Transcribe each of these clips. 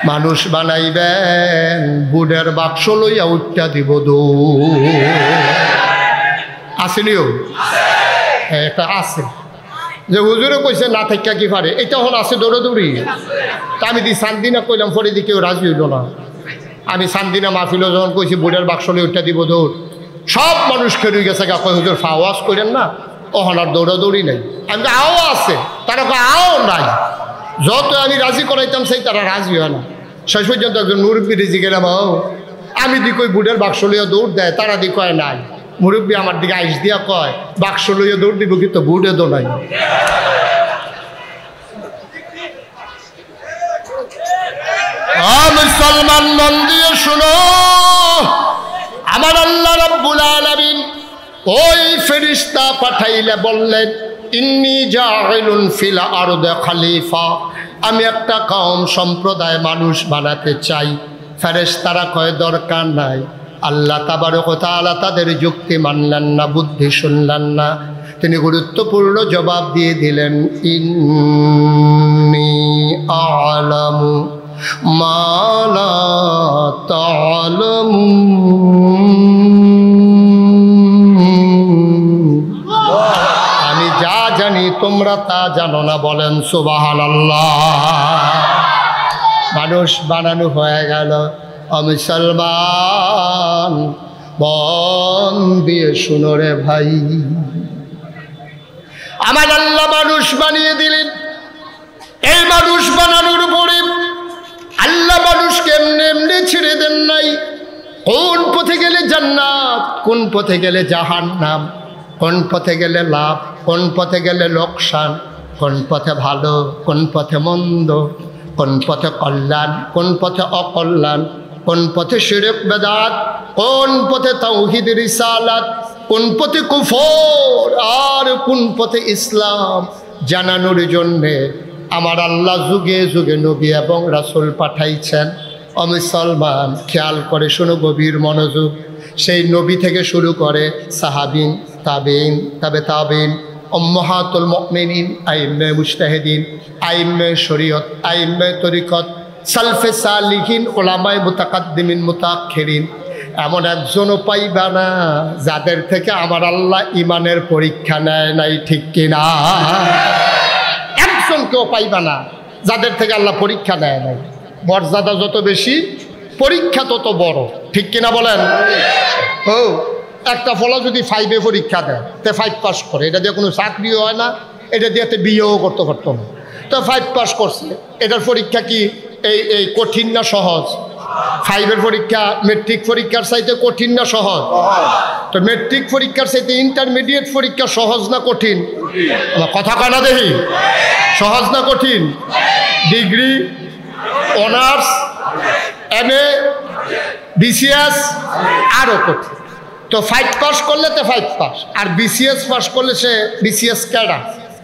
মানুষ বানাইবেন বুড়ের বাক্স লইয়া উঠা দিব আসেনিও এটা আছে যে হুজুরে কইছে না থাকা কি পারে এটা হল আছে দৌড়াদৌড়ি তা আমি সান্দিনা কইলাম পরে দি কেউ রাজি হইল না আমি সান্দিনা মাহফিল যখন কইছি বুড়ের বাক্স লইয়া উঠা দিব দৌড় সব মানুষ খেয়ে গেছে গা কই হুজুর ফাওয়াজ করেন না ওখান আর দৌড়াদৌড়ি নাই আমি আও আছে তারা আও নাই যত আমি রাজি করাইতাম সেই তারা রাজি হয় না শেষ পর্যন্ত একজন মুরব্বী রেজি গেলাম আমি দি কই বুড়ের বাক্স লইয়া দৌড় দেয় তারা দি কয় নাই মুরব্বী আমার দিকে আইস দিয়া কয় বাক্স লইয়া দৌড় দিব কিন্তু বুড়ে দো নাই মুসলমান মন দিয়ে শুনো আমার আল্লাহ রাব্বুল আলামিন ওই ফেরেশতা পাঠাইলে বললেন ইন্নী জাইলুন ফিল আরদি খলিফা আমি একটা কওম সম্প্রদায় মানুষ বানাতে চাই ফেরেশতারা কয় দরকার নাই আল্লাহ তাবারক ওয়া তাআলা তাদের যুক্তি মানলেন না বুদ্ধি শুনলেন না তিনি গুরুত্বপূর্ণ জবাব দিয়ে দিলেন ইন্নী আ'লামু মা লা তা'লামুন আমি যা জানি তোমরা তা জানো না বলেন সুবহানাল্লাহ মানুষ বানানো হয়ে গেল মুসলমান মন দিয়ে শুনো রে ভাই আমার আল্লাহ মানুষ বানিয়ে দিলেন এই মানুষ বানানোর পরে আল্লাহ মানুষকে এমনি এমনি ছেড়ে দেন নাই কোন পথে গেলে জান্নাত কোন পথে গেলে জাহান্নাম কোন পথে গেলে লাভ কোন পথে গেলে লোকসান কোন পথে ভালো কোন পথে মন্দ কোন পথে কল্যাণ কোন পথে অকল্যাণ কোন পথে শিরক বেদাত কোন পথে তাওহীদ রিসালাত কোন পথে কুফর আর কোন পথে ইসলাম জানানোর জন্যে আমার আল্লাহ যুগে যুগে নবী এবং রাসূল পাঠাইছেন মুসলমান খেয়াল করে শোনো গভীর মনোযোগ সেই নবী থেকে শুরু করে সাহাবিন তাবেইন তাবে তাবেইন উম্মাহাতুল মুমিনিন আইম্মে মুজতাহিদিন আইম্মে শরীয়ত আইম্মে তরিকত সালফে সালিহিন উলামায়ে মুতাকাদ্দিমিন মুতাআখিরিন এমন একজনও পাইবা না যাদের থেকে আমার আল্লাহ ইমানের পরীক্ষা নেয় নাই ঠিক কিনা একজনকেও পাইবা না যাদের থেকে আল্লাহ পরীক্ষা নেয় নাই মর্যাদা যত বেশি পরীক্ষা তত বড় ঠিক কিনা বলেন ও একটা ফলা যদি 5-এ পরীক্ষা দেয় তে 5 পাস করে এটা দিয়ে কোনো চাকরিও হয় না এটা দিয়ে বিয়েও করতে পারতো না তো 5 পাস করছে এটার পরীক্ষা কি এই কঠিন না সহজ 5-এর পরীক্ষা মেট্রিক পরীক্ষার চাইতে কঠিন না সহজ তো মেট্রিক পরীক্ষার চাইতে ইন্টারমিডিয়েট পরীক্ষা সহজ না কঠিন কথা কয় না দেখি সহজ না কঠিন ডিগ্রি অনার্স এমএ বিসিএস আরও কঠিন তো 5 পাস করলে তো 5 পাস আর বিসিএস পাস করলে সে বিসিএস ক্যাডার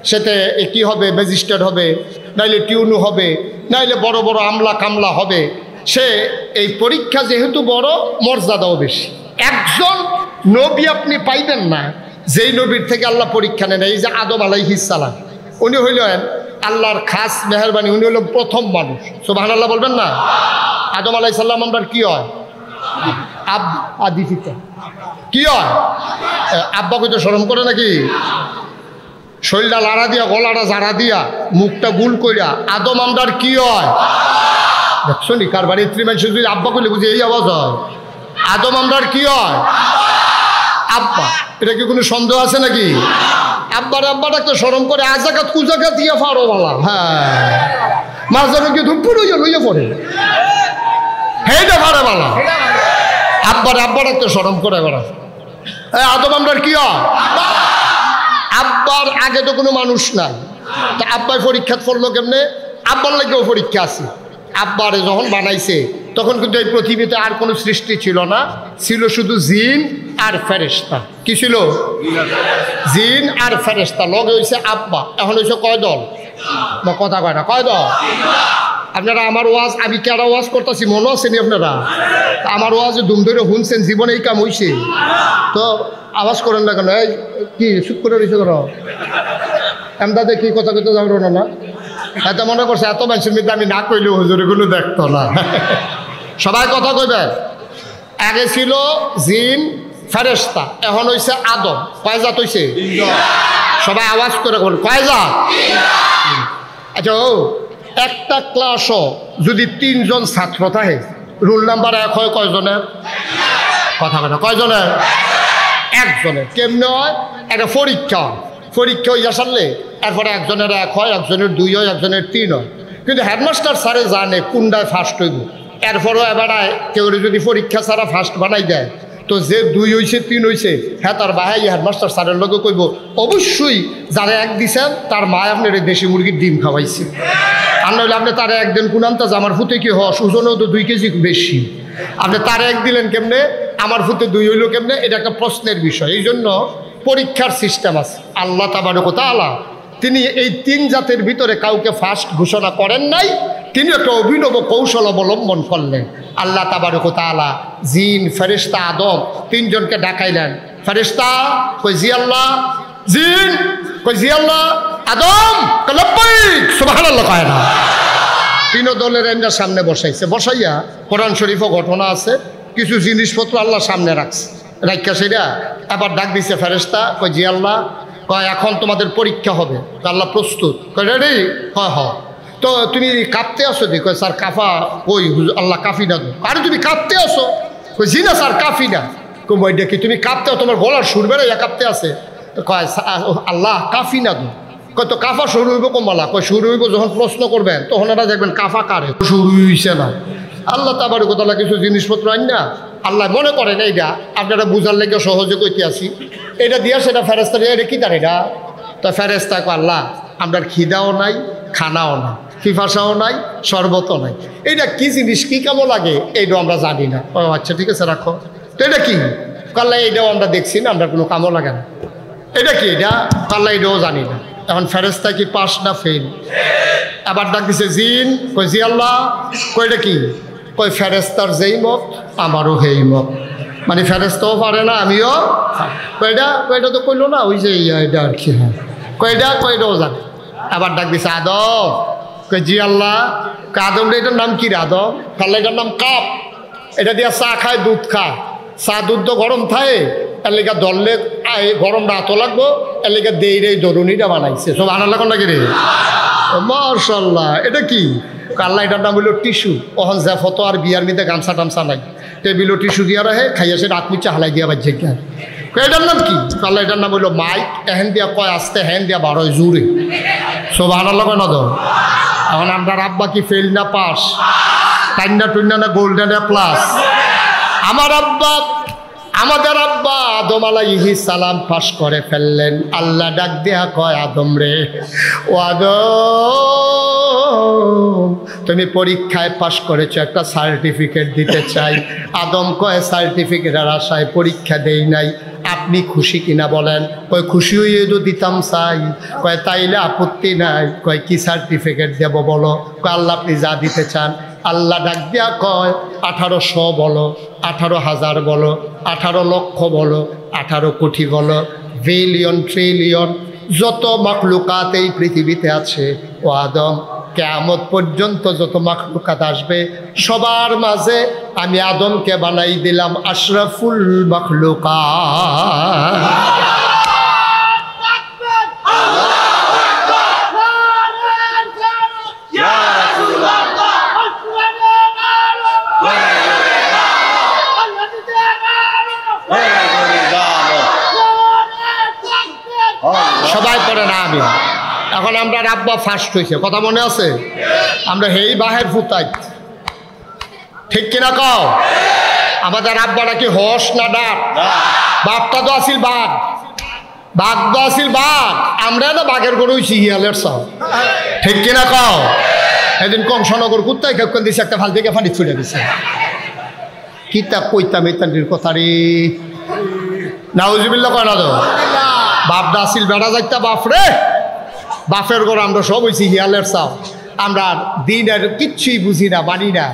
সেতে কি হবে ম্যাজিস্ট্রেট হবে নাইলে টিউনু হবে নাইলে বড় বড় আমলা কামলা হবে সে এই পরীক্ষা যেহেতু বড় মর্যাদাও বেশি একজন নবী আপনি পাইবেন না যেই নবীর থেকে আল্লাহ পরীক্ষা নেন এই যে আদম আলাইহিস সালাম উনি হইলেন আল্লাহর খাস মেহেরবানি উনি হলেন প্রথম মানুষ সুবহানাল্লাহ বলবেন না আদম আলাইহিস সালাম আমরা কি হয় আদি পিতা কি হয় আব্বাকে তো শরম করে নাকি শরীরটা লাড়া দিয়া গলাটা জারা দিয়া মুখটা গুল কইরা আদম আমদার কি হয় দেখছো নি কার বাড়ির ত্রিমাংশ যদি আব্বা করলে বুঝি এই আওয়াজ হয় আদম আমদার কি হয় আব্বা এটা কি কোনো সন্দেহ আছে নাকি আব্বার আব্বাটাকে শরম করে আজাকাত কুজাকাত দিয়া ফারো বলা হ্যাঁ মাঝে কি ধুপুর লইয়া পড়ে হেইটা ফারে বলা আব্বার আব্বাটাকে শরম করে বেড়া আদম আমদার কি হয় আব্বার আগে তো কোনো মানুষ নাই তা আব্বাই পরীক্ষা পড়লো কেমনে আব্বার লাগেও পরীক্ষা আছে আব্বারে যখন বানাইছে তখন কিন্তু এই পৃথিবীতে আর কোনো সৃষ্টি ছিল না ছিল শুধু জিন আর ফেরেশতা কি ছিল জিন আর ফেরেশতা লগে হয়েছে আব্বা এখন হয়েছে কয় দল বা কথা কয় না কয় দল আপনারা আমার ওয়াজ আমি কেডা ওয়াজ করতেছি মনে আছেনি আপনারা আমার ওয়াজে দুম ধরে শুনছেন জীবনে এই কাম হয়েছে তো আওয়াজ করেন না কেন এই কি চুপ করে রয়েছে করো এমদাদে কি কথা কইতে যাবো না এত মনে করছে এত মানুষের মধ্যে আমি না কইলেও হুজুর এগুলো দেখতো না। সবাই কথা কইবেন। আগে ছিল জিন ফেরেশতা, এখন হইছে আদম। কয় জাত হইছে? সবাই আওয়াজ করে বলুন কয় জাত? আচ্ছা ও একটা ক্লাসও যদি 3 জন ছাত্র থাকে, রুল নাম্বার 1 হয় কয়জনের? কথা কথা কয়জনের? 1 জনের। কেমনে হয়? একটা পরীক্ষা হইয়া সারলে এরপরে একজনের 1 হয়, একজনের 2 হয়, একজনের 3 হয়। কিন্তু হেডমাস্টার স্যারে জানে কোনটায় ফার্স্ট হইব। এরপরও এবার কেউ যদি পরীক্ষা ছাড়া ফার্স্ট বানাই দেয়, তো যে 2 হয়েছে 3 হয়েছে হ্যাঁ তার বাহাই হেডমাস্টার স্যারের লগে কইব অবশ্যই যারা 1 দিছেন তার মা আপনার দেশি মুরগির ডিম খাওয়াইছে। আর নইলে আপনি তারা একদিন কুনান্তা যে আমার ফুতে কি হস, ওজনেও তো 2 কেজি বেশি, আপনি তারা 1 দিলেন কেমনে, আমার ফুতে 2 হইল কেমনে? এটা একটা প্রশ্নের বিষয়। এই জন্য পরীক্ষার সিস্টেম আছে। আল্লাহ তাবারক ওয়া তাআলা তিনি এই 3 জাতের ভিতরে কাউকে ফার্স্ট ঘোষণা করেন নাই, তিনি একটা অভিনব কৌশল অবলম্বন করলেন। আল্লাহ তাবারক ওয়া তাআলা জিন ফেরেশতা আদম 3 জনকে ডাকাইলেন। ফেরেশতা কই জি আল্লাহ, জিন কই জি আল্লাহ, আদম কই লব্বাইক সুবহানাল্লাহ কয় না। 3 দলের এন্ডার সামনে বসাইছে, বসাইয়া কোরআন শরীফও ঘটনা আছে, কিছু জিনিসপত্র আল্লাহ সামনে রাখছে, রাখা সেটা আবার ডাক দিছে ফেরেশতা কই জি আল্লাহ, কয় এখন তোমাদের পরীক্ষা হবে। আল্লাহ প্রস্তুত? কয় রেডি? হয় হ। তো তুমি কাঁপতে আসো? দি কয় স্যার কাফা কই আল্লাহ কাফি না তো। আরে তুমি কাঁপতে আসো? কই জি না স্যার কাফি না। কই বই দেখি তুমি কাঁপতে, তোমার গলার সুর বেড়ে কাঁপতে আছে। কয় আল্লাহ কাফি না তো। কয় তো কাফা শুরু হইব কমলা। কয় শুরু হইব যখন প্রশ্ন করবেন তখন এটা দেখবেন কাফা কারে শুরু হইছে না। আল্লাহ তাবারক ওয়া তাআলা কিছু জিনিসপত্র আইন না, আল্লাহ মনে করেন এইটা আপনারা বুঝার লেগে সহজে কইতে আসি, এটা দিয়া সেটা ফেরেশতা দিয়ে এটা কি তার এটা। তো ফেরেশতা কয় আল্লাহ আপনার খিদাও নাই, খানাও নাই, পিপাসাও নাই, শরবতও নাই, এইটা কি জিনিস, কি কামো লাগে এইটাও আমরা জানি না। ও আচ্ছা ঠিক আছে রাখো। তো এটা কি? আল্লাহ এইটাও আমরা দেখছি না, আমরা কোনো কামও লাগে না। এটা কি? এটা আল্লাহ এটাও জানি না। এখন ফেরেশতা কি পাস না ফেল? আবার ডাক দিছে জিন, কই জি আল্লাহ, কই এটা কি? কই ফেরেশতার যেই মত আমারও সেই মত, মানে ফেরেশতাও পারে না আমিও। কয়টা তো কইলো না, ওই যে এটা আর কি। হ্যাঁ কয়টাও জানে। আবার ডাক দিছে আদম, কই জি আল্লাহ, আদম রে এটার নাম কি রে আদম? কাল্লা এটার নাম কাপ, এটা দিয়া চা খায়, দুধ খায়, চা দুধ তো গরম থাকে, এর লেগা ধরলে গরম রাতও লাগবো, এর লেগা দেই রে দরুনিটা বানাইছে। সব আনার লাগ নাকি রে? মাশাআল্লাহ। এটা কি? আল্লাহ এটার নাম হইল টিস্যু। ওখান যা ফটো আর বিয়ার মধ্যে গামছা টামছা নাই, টেবিলও টিস্যু দিয়া রাখে, খাইয়া সে রাত মুচা হালাই দিয়া বাজছে। এটার নাম কি? আল্লাহ এটার নাম হইলো মাইক। এহেন দিয়া কয় আসতে, হ্যান দিয়া 12 জুড়ে। সব আনার লাগ না তো। এখন আমরা আব্বা কি ফেল না পাস? টাইনা টুইনা না গোল্ডেন এ প্লাস? আমার আব্বা, আমাদের আব্বা আদম আলাইহিস সালাম পাস করে ফেললেন। আল্লাহ ডাক দেয়া কয় আদম রে, ও আদম তুমি পরীক্ষায় পাস করেছো, একটা সার্টিফিকেট দিতে চাই। আদম কয় সার্টিফিকেটের আশায় পরীক্ষা দেই নাই, আপনি খুশি কিনা বলেন? কয় খুশি হয়ে তো দিতাম চাই। কয় তাইলে আপত্তি নাই। কয় কি সার্টিফিকেট দেব বলো? কয় আল্লাহ আপনি যা দিতে চান। আল্লাহ ডাক দিয়া কয় 1800 বলো, 18,000 বলো, 18 লক্ষ বলো, 18 কোটি বলো, বিলিয়ন ট্রিলিয়ন যত মাখলুকাত এই পৃথিবীতে আছে, ও আদম কিয়ামত পর্যন্ত যত মাখলুকাত আসবে সবার মাঝে আমি আদমকে বানাই দিলাম আশরাফুল মাখলুকাত। সবাই পড়ে না আমি। এখন আমরা আব্বা ফার্স্ট হয়েছে, কথা মনে আছে? আমরা হেই বাহের ফুতাই, ঠিক কিনা কও? আমাদের আব্বাটা কি হস না ডাক? বাপটা তো আসিল বাঘ, বাঘ তো আসিল বাঘ, আমরা না বাঘের গরু হইছি হিয়ালের সব, ঠিক কিনা কও? এদিন কংসনগর কুত্তায় কেউ দিছে, একটা ভাল থেকে ফানি ছুড়ে দিছে। কিতাব কইতাম ইত্যাদির কথা রে, নাউজুবিল্লাহ কয় না তো? বাপটা আসিল বেড়া যাইতা বাপরে, বাপের ঘর আমরা সব হয়েছি হিয়ালের চাও। আমরা দিনের কিচ্ছুই বুঝি না, মানি না।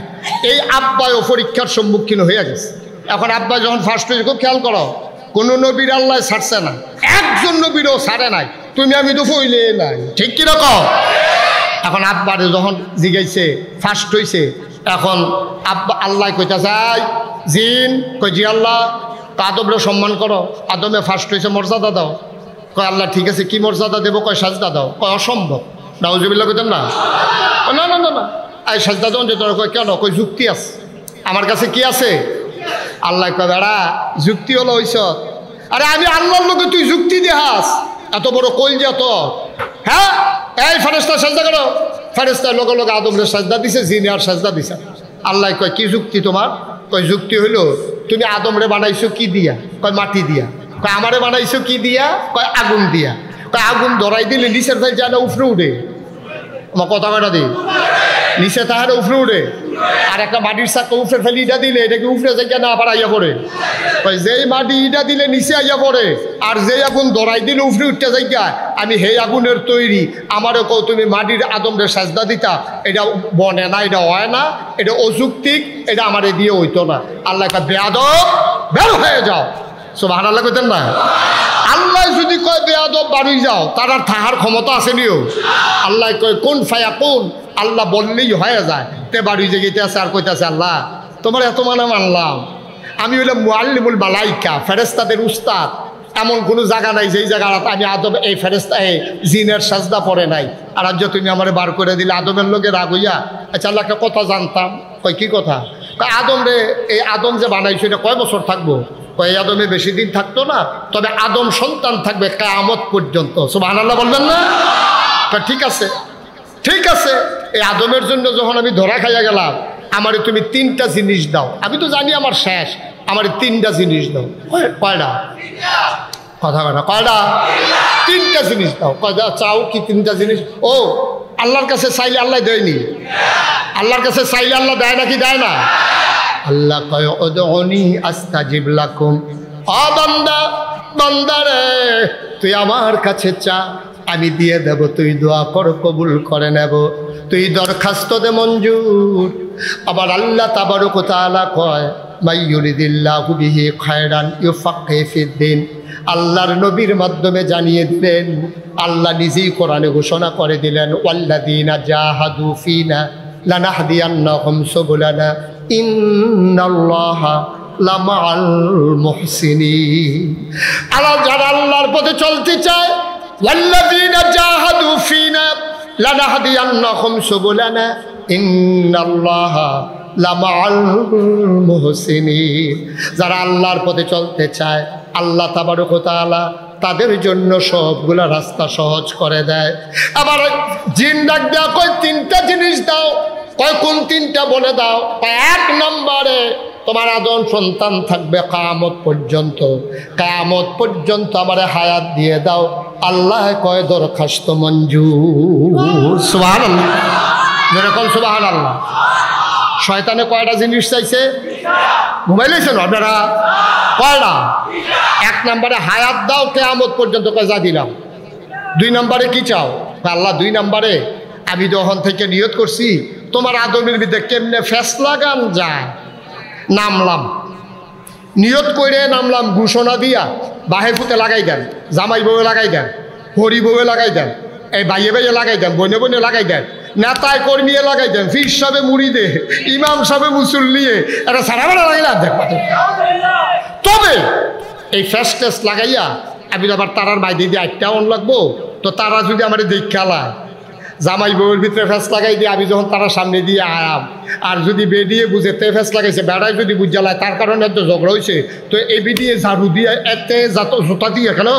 এই আব্বায়ও পরীক্ষার সম্মুখীন হয়ে গেছে। এখন আব্বা যখন ফার্স্ট হয়েছে, খুব খেয়াল করো, কোনো নবীর আল্লাহ ছাড়ছে না, একজন নবীরও ছাড়ে নাই। তুমি আমি তো ফইলে নাই, ঠিক কিরকম? এখন আব্বারে যখন জিগাইছে ফার্স্ট হইছে, এখন আব্বা আল্লাহ কইতা যায় জিন কই জি আল্লাহ, তা আদমরে সম্মান করো, আদমে ফার্স্ট হইছে মর্যাদা দাও। কয় আল্লাহ ঠিক আছে, কি মর্যাদা দেবো? কয় সাজদা দাও। কয় অসম্ভব। নাউজুবিল্লাহ কইতেন না, না না না না এই সাজদা দাও যে তোর। কয় কেন? কই যুক্তি আছে আমার কাছে। কি আছে? আল্লাহ কয় বেড়া যুক্তি হলো হইছ? আরে আমি আল্লাহর লোকে তুই যুক্তি দেহাস? এত বড় কইলজা তো। হ্যাঁ এই ফেরেশতা সাজদা করো। ফেরেশতা লগে লগে আদমরে সাজদা দিছে, জিনে আর সাজদা দিছে। আল্লাহ কয় কি যুক্তি তোমার? কয় যুক্তি হইল তুমি আদমরে বানাইছো কি দিয়া? কয় মাটি দিয়া। কয় আমারে বানাইছো কি দিয়া? কয় আগুন দিয়া। কয় আগুন ধরাই দিলে নিচের ভাই জানা উপরে উঠে। আমার কথা কয়টা দিই নিচে তাহারে উপরে উঠে, আর একটা মাটির চাক্কা উপরে ফেলে ইটা দিলে এটা কি উপরে জায়গা না আবার আইয়া পড়ে? যেই মাটি ইটা দিলে নিচে আইয়া পড়ে, আর যেই আগুন ধরাই দিলে উপরে উঠতে জায়গা। আমি সেই আগুনের তৈরি, আমারও কও তুমি মাটির আদমরে সাজদা দিতা, এটা বনে না, এটা হয় না, এটা অযৌক্তিক, এটা আমারে দিয়ে হইতো না। আল্লাহ কা বেয়াদব বের হয়ে যাও। সুবহানাল্লাহ কইতেন না? আল্লাহ যদি কয় বেয়াদব বাড়ি যাও, তার আর থাকার ক্ষমতা আছে নিও? আল্লাহ কয় কোন ফায়া কোন, আল্লাহ বললেই হয়ে যায়। তে বাড়ি যে গেতে আছে আর কইতেছে আল্লাহ তোমার এত মানে মানলাম, আমি হইলাম মুআল্লিমুল মালাইকা, ফেরেশতাদের উস্তাদ। এমন কোনো জায়গা নাই যেই জায়গাটা আমি আদম এই ফেরেশতা এই জিনের সাজদা পড়ে নাই। আর আজ তুমি আমারে বার করে দিলে আদমের লোকে রাগ হইয়া। আচ্ছা আল্লাহ একটা কথা জানতাম। কয় কি কথা? আদম রে, এই আদম যে বানাইছো এটা কয় বছর থাকবো? কয় আদমে বেশি দিন থাকতো না, তবে আদম সন্তান থাকবে কিয়ামত পর্যন্ত। সুবহানাল্লাহ বলবেন না? ঠিক আছে ঠিক আছে। এই আদমের জন্য যখন আমি ধরা খাইয়া গেলাম, আমারে তুমি 3টা জিনিস দাও। আমি তো জানি আমার শেষ, আমারে 3টা জিনিস দাও। কয়টা? কথা কয়টা? কয়টা? 3টা জিনিস দাও। কয়টা চাও? কি 3টা জিনিস? ও আল্লাহর কাছে চাইলে আল্লাহ দেয়নি? আল্লাহর কাছে চাইলে আল্লাহ দেয় নাকি দেয় না? আল্লাহ কয় উদউনি আস্তাজিব লাকুম। ও বান্দা, বান্দারে তুই আমার কাছে চা, আমি দিয়ে দেব। তুই দোয়া কর, কবুল করে নেব। তুই দরখাস্ত দে, মঞ্জুর। আবার আল্লাহ তাবারক ওয়া তাআলা কয় মাই ইউরিদিল্লাহু বিহি খায়রান ইউফাক্কিহু ফিদ্দিন। আল্লাহর নবীর মাধ্যমে জানিয়ে দিলেন, আল্লাহ নিজেই কোরআনে ঘোষণা করে দিলেন ওয়াল্লাযীনা জাহাদু ফিনা লানাহদিয়ান্নাহুম সুবুলানা ইন্নাল্লাহা লামাআল মুহসিনিন। আল্লাহ যারা আল্লাহর পথে চলতে চায়, ওয়াল্লাযীনা জাহাদু ফিনা লানাহদিয়ান্নাহুম সুবুলানা ইন্নাল্লাহা লামাআল মুহসিনিন। যারা আল্লাহর পথে চলতে চায়, আল্লাহ তাবারক ওয়া তাআলা তাদের জন্য সবগুলা রাস্তা সহজ করে দেয়। আবার জিন ডাক দেয়া কয় 3টা জিনিস দাও। কয় কোন 3টা বলে দাও? 1 নম্বরে তোমার আদম সন্তান থাকবে কিয়ামত পর্যন্ত। কিয়ামত পর্যন্ত আমারে হায়াত দিয়ে দাও। আল্লাহ কয় দরখাস্ত মঞ্জুর। সুবহানাল্লাহ, যেরকম সুবহানাল্লাহ। শয়তানে কয়টা জিনিস চাইছে? ঘুমাইলেছেন আপনারা? কয়টা? 1 নম্বরে হায়াত দাও কিয়ামত পর্যন্ত, কয় যা দিলাম। 2 নম্বরে কি চাও? আল্লাহ 2 নম্বরে আমি যখন থেকে নিয়ত করছি তোমার আদমের ভিতরে কেমনে ফেসলা গান যায়, নামলাম, নিয়ত করে নামলাম, ঘোষণা দিয়া বাহে ফুতে লাগাই দেন, জামাই বউয়ে লাগাই দেন, হরি বউয়ে লাগাই দেন, এই বাইয়ে বাইয়ে লাগাই দেন, বনে বনে লাগাই দেন, নেতায় কর্মীয়ে লাগাই দেন, ফির সাহেবে মুড়ি দে, ইমাম সাহেবে মুসল্লিয়ে এটা সারা বেলা লাগাইলাম দেখ। তবে এই ফেস টেস্ট লাগাইয়া আমি আবার তারার বাইরে দিয়ে 8টা অন লাগবো। তো তারা যদি আমার দেখালায় জামাই বউয়ের ভিতরে ফেস লাগাই দিয়ে আমি যখন তারা সামনে দিয়ে আয়াম, আর যদি বেরিয়ে বুঝে তে ফেস লাগাইছে, বেড়ায় যদি বুঝালায় তার কারণে এত ঝগড়া হয়েছে, তো এই বিডিয়ে ঝাড়ু দিয়ে এতে যত জোতা দিয়ে কেন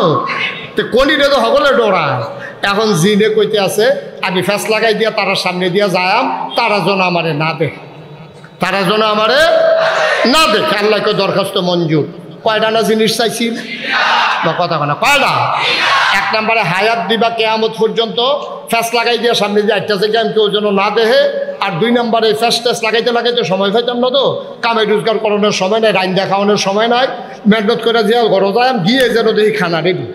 তো কলিরে তো সকলে ডরায়। এখন জিনে কইতে আছে আমি ফেস লাগাই দিয়া তারা সামনে দিয়ে যায়াম, তারা যেন আমারে না দেখে, তারা যেন আমারে না দেখে। আল্লাহকে দরখাস্ত মঞ্জুর। কয়টা না জিনিস চাইছি? কথা না কয়টা? 1 নম্বরে হায়াত দিবা কিয়ামত পর্যন্ত, ফেস লাগাই দিয়ে সামনে দিয়ে 8টা জায়গায় আমি কেউ যেন না দেহে। আর 2 নম্বরে ফেস টেস্ট লাগাইতে লাগাইতে সময় পাইতাম না, তো কামে রোজগার করানোর সময় নাই, রাইন দেখানোর সময় নাই, মেহনত করে যে ঘরে যায় গিয়ে যেন দেখি খানা রেডি।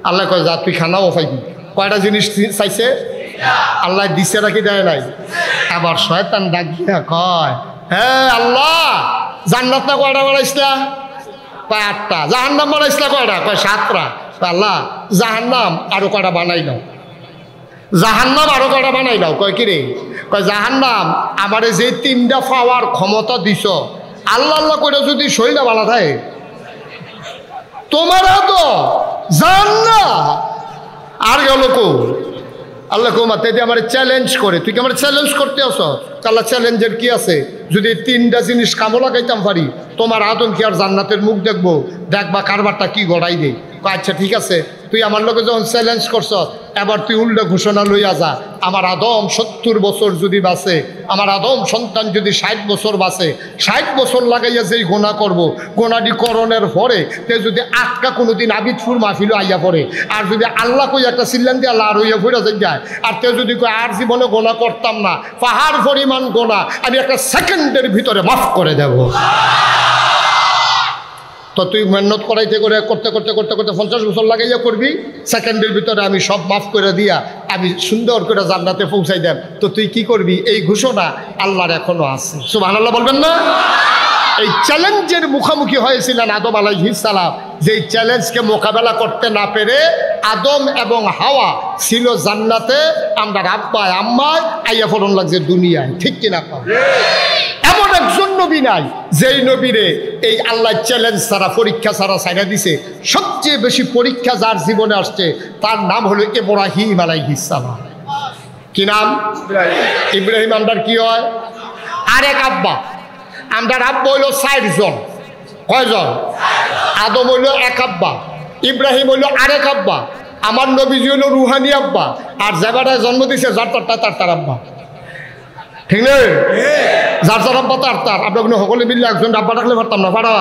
আল্লাহ কয় যা তুই খানাও পাইবি। কয়টা জিনিস চাইছে? আল্লাহ দিছে নাকি দেয় নাই? আবার শয়তান ডাক দিয়া কয় হ্যাঁ আল্লাহ জান্নাত না কয়টা বানাইছিলা? কয় 8টা। জাহান্নাম বানাইছিলা কয়টা? কয় 7টা। আল্লাহ জাহান্নাম আরো কয়টা বানাই নাও। জাহান্নাম আরো কটা বানাই দাও। কয় কি রে? কয় জাহান্নাম আমারে যে 3টা পাওয়ার ক্ষমতা দিছ, আল্লাহ আল্লাহ করে যদি শরীরটা ভালো থাকে তোমার তো জান না। আর গেল কো আল্লাহ কৌমাতে আমার চ্যালেঞ্জ করে, তুই কি আমার চ্যালেঞ্জ করতে আসো? আল্লাহ চ্যালেঞ্জের কি আছে? যদি 3টা জিনিস কামো লাগাইতাম পারি, তোমার আদম কি আর জান্নাতের মুখ দেখবো? দেখবা কারবারটা কি গড়াই দে। আচ্ছা ঠিক আছে, তুই আমার লোকে যখন চ্যালেঞ্জ করছ, এবার তুই উল্টা ঘোষণা লইয়া যা। আমার আদম 70 বছর যদি বাঁচে, আমার আদম সন্তান যদি 60 বছর বাঁচে, 60 বছর লাগাইয়া যেই গোনা করব, গোনাটি করণের পরে তে যদি আটকা কোনোদিন আবিদপুর মাহফিলও আইয়া পড়ে, আর যদি আল্লাহ কই একটা সিল্লান দিয়ে আল্লাহ আর হইয়া ফিরে যায়, আর তে যদি কই আর জীবনে গোনা করতাম না, পাহাড় পরিমাণ গোনা আমি একটা সেকেন্ডের ভিতরে মাফ করে দেব। তো তুই মেহনত করাইতে করে করতে করতে করতে করতে 50 বছর লাগাইয়া করবি, সেকেন্ডের ভিতরে আমি সব মাফ করে দিয়া আমি সুন্দর করে জান্নাতে পৌঁছাই দেব। তো তুই কি করবি? এই ঘোষণা আল্লাহর এখনো আছে। সুবহানাল্লাহ বলবেন না? এই চ্যালেঞ্জের মুখোমুখি হয়েছিলেন আদম আলাইহিস সালাম। যেই চ্যালেঞ্জকে মোকাবেলা করতে না পেরে আদম এবং হাওয়া ছিল জান্নাতে, আমরা আব্বায় আম্মায় আইয়া ফোরন লাগছে দুনিয়ায়। ঠিক কিনা? এমন একজন নবী নাই যেই নবীরে এই আল্লাহ চ্যালেঞ্জ ছাড়া, পরীক্ষা ছাড়া ছাইড়া দিছে। সবচেয়ে বেশি পরীক্ষা যার জীবনে আসছে তার নাম হলো ইব্রাহিম আলাইহিস সালাম। কি নাম? ইব্রাহিম। আমরার কি হয়? আরেক আব্বা। আমরার আব্বা হইল 60 জন। কয়জন? আদম হইল এক আব্বা, ইব্রাহিম হইল আরেক আব্বা, আমার নবীজি হইল রুহানি আব্বা, আর যাবাটায় জন্ম দিছে যার তার আব্বা। ঠিক নেই? যার যার আব্বা তার আপনার কোনো সকলে মিললে একজন আব্বা ডাকলে পারতাম না, পারা?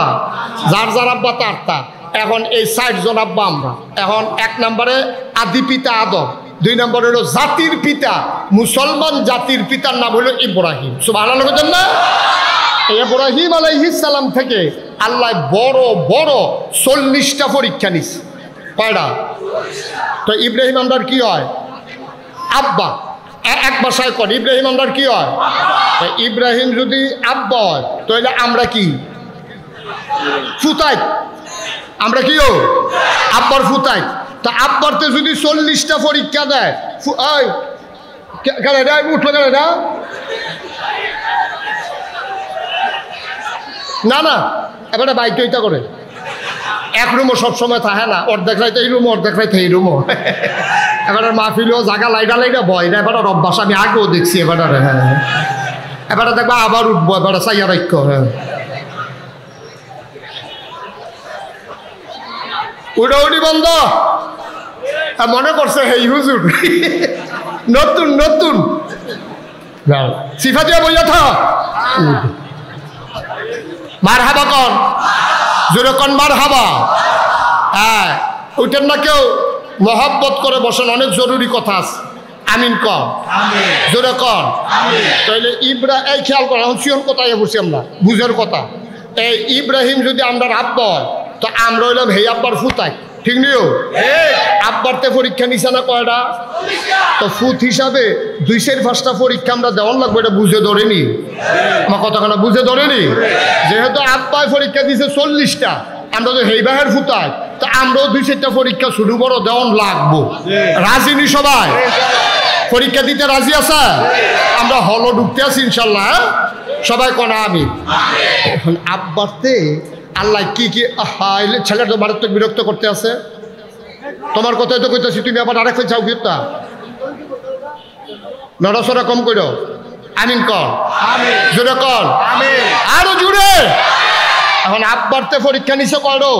যার যার আব্বা তার। এখন এই 60 জন আব্বা আমরা। এখন 1 নম্বরে আদি পিতা আদম, 2 নম্বরে হলো জাতির পিতা, মুসলমান জাতির পিতার নাম হলো ইব্রাহিম। সুবহানাল্লাহ বলেন না? ইব্রাহিম আলাইহিস সালাম থেকে আল্লাহ বড় বড় 40টা পরীক্ষা নিছে। কয়টা? তো ইব্রাহিম আমরার কি হয়? আব্বা। এক ভাষায় কর ইব্রাহিম আমরার কি হয়? ইব্রাহিম যদি আব্বা হয় তাহলে আমরা কি? ফুতাই। আমরা কি ও? আব্বার ফুতাই। তা আব্বারতে যদি 40টা পরীক্ষা দেয়, উঠলো কেন না না এবারে বাইক ওইটা করে এক রুমও সবসময় থাকে না, অর্ধেক রাইতে এই রুমও অর্ধেক রাইতে এই রুমও। এবারে মাহফিলও জায়গা লাইটা ভয় না, এবার অভ্যাস আমি আগেও দেখছি। এবারে হ্যাঁ, এবারে দেখবা আবার উঠবো, এবারে চাইয়া রাখ্য। হ্যাঁ, উড়াউড়ি বন্ধ। মনে করছে হেই হুজুর নতুন নতুন সিফা দিয়া বইয়া থা মার হাবা কন, জোরে কন মার হাবা। হ্যাঁ, উঠেন না কেউ, মহব্বত করে বসেন, অনেক জরুরি কথা আছে। আমিন কন, জোরে কন। তাইলে এই খেয়াল করেন, সিয়ন কোথায় বসি আমরা, বুঝের কথা। এই ইব্রাহিম যদি আমরা আব্বা হয় তো আমরা হইলাম হেই আব্বার ফুতাই। ঠিক নিও? আব্বারতে পরীক্ষা নিছে না কয়টা? তো ফুত হিসাবে 205টা পরীক্ষা আমরা দেওয়ার লাগবে, এটা বুঝে ধরেনি? আমার কথাখানা বুঝে ধরেনি? যেহেতু আব্বায় পরীক্ষা দিছে 40টা, আমরা তো হেই বাহের ফুতাই, তো আমরাও 2-4টা পরীক্ষা শুরু বড় দেওয়ান লাগবো। রাজি নি সবাই? পরীক্ষা দিতে রাজি আছে? আমরা হলো ঢুকতে আছি ইনশাল্লাহ। সবাই কনা আমি। এখন আব্বারতে আল্লাহ কি কি ছেলের তো মারাত্মক বিরক্ত করতে আছে। তোমার কথাই তো কইতেছি, তুমি আবার আরেক চাও কিতা নড়াচড়া কম করো। আমিন কর, জোরে কর, আরো জুড়ে। এখন আব্বারতে পরীক্ষা নিছে করো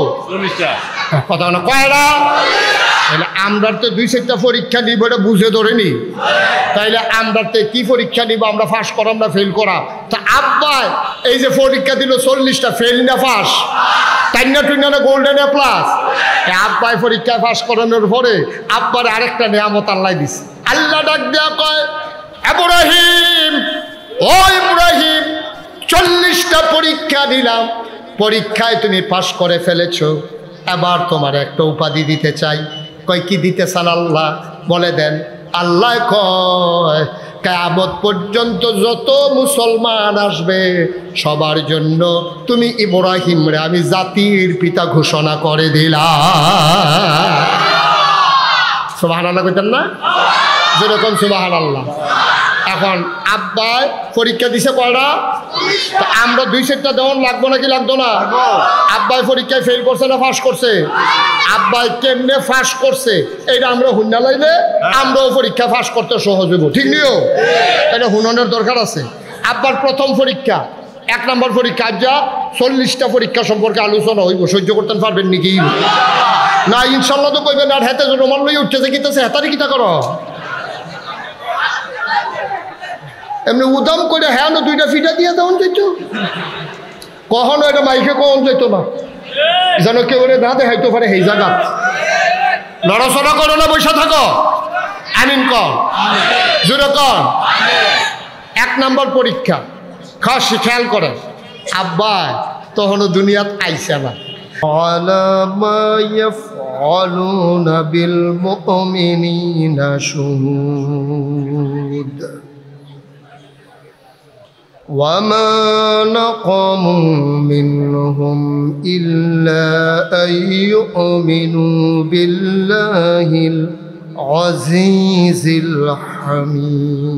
কথা না কয়রা? আমরার তো 2-4টা পরীক্ষা নিব, এটা বুঝে ধরেনি? তাইলে আমরাতে কি পরীক্ষা নিব? আমরা পাস করা, আমরা ফেল করা। তা আব্বাই এই যে পরীক্ষা দিল 40টা, ফেল না পাস? তাই না টুই না গোল্ডেন এ প্লাস? আব্বাই পরীক্ষায় পাস করানোর পরে আব্বার আরেকটা নিয়ামত আল্লাহ দিছে। আল্লাহ ডাক দেয়া কয়, ইব্রাহিম, ও ইব্রাহিম, 40টা পরীক্ষা দিলাম, পরীক্ষায় তুমি পাস করে ফেলেছো, এবার তোমার একটা উপাধি দিতে চাই। কয় কি দিতে চান আল্লাহ? বলে দেন। আল্লাহ কয়, কিয়ামত পর্যন্ত যত মুসলমান আসবে সবার জন্য তুমি ইব্রাহিমরে আমি জাতির পিতা ঘোষণা করে দিলাম। সুবহানাল্লাহ কইতেন না? যেরকম সুবহানাল্লাহ। এখন আব্বাই পরীক্ষা দিছে কয়টা? আমরা 2 সেটটা দেওয়ান লাগবো নাকি লাগতো না? আব্বাই পরীক্ষায় ফেল করছে না পাস করছে? আব্বাই কেমনে পাস করছে এটা আমরা হুন্না লাইলে আমরাও পরীক্ষা পাস করতে সহজ হইব, ঠিক নিও? এটা হুননের দরকার আছে। আব্বার প্রথম পরীক্ষা 1 নম্বর পরীক্ষা, যা 40টা পরীক্ষা সম্পর্কে আলোচনা হইব, সহ্য করতে পারবেন নাকি? না ইনশাল্লাহ তো কইবেন। আর হাতে রোমান লই উঠতেছে কিতেছে, হেতারি কিতা করো এমনি উদাম করে? হ্যাঁ না 2টা ফিটা দিয়ে দেওয়ান যেত, কখনো এটা মাইকে কখন যেত না, যেন কেউ না দেখাইতে পারে সেই জায়গা। লড়াচড়া করো না, বসে থাকো। আমিন কর, জোরে কর। 1 নম্বর পরীক্ষা, খাস খেয়াল করে। আব্বা তখনও দুনিয়াত আইসে না। على ما يفعلون بالمؤمنين شهود وما نقموا منهم إلا أن يؤمنوا بالله العزيز الحميد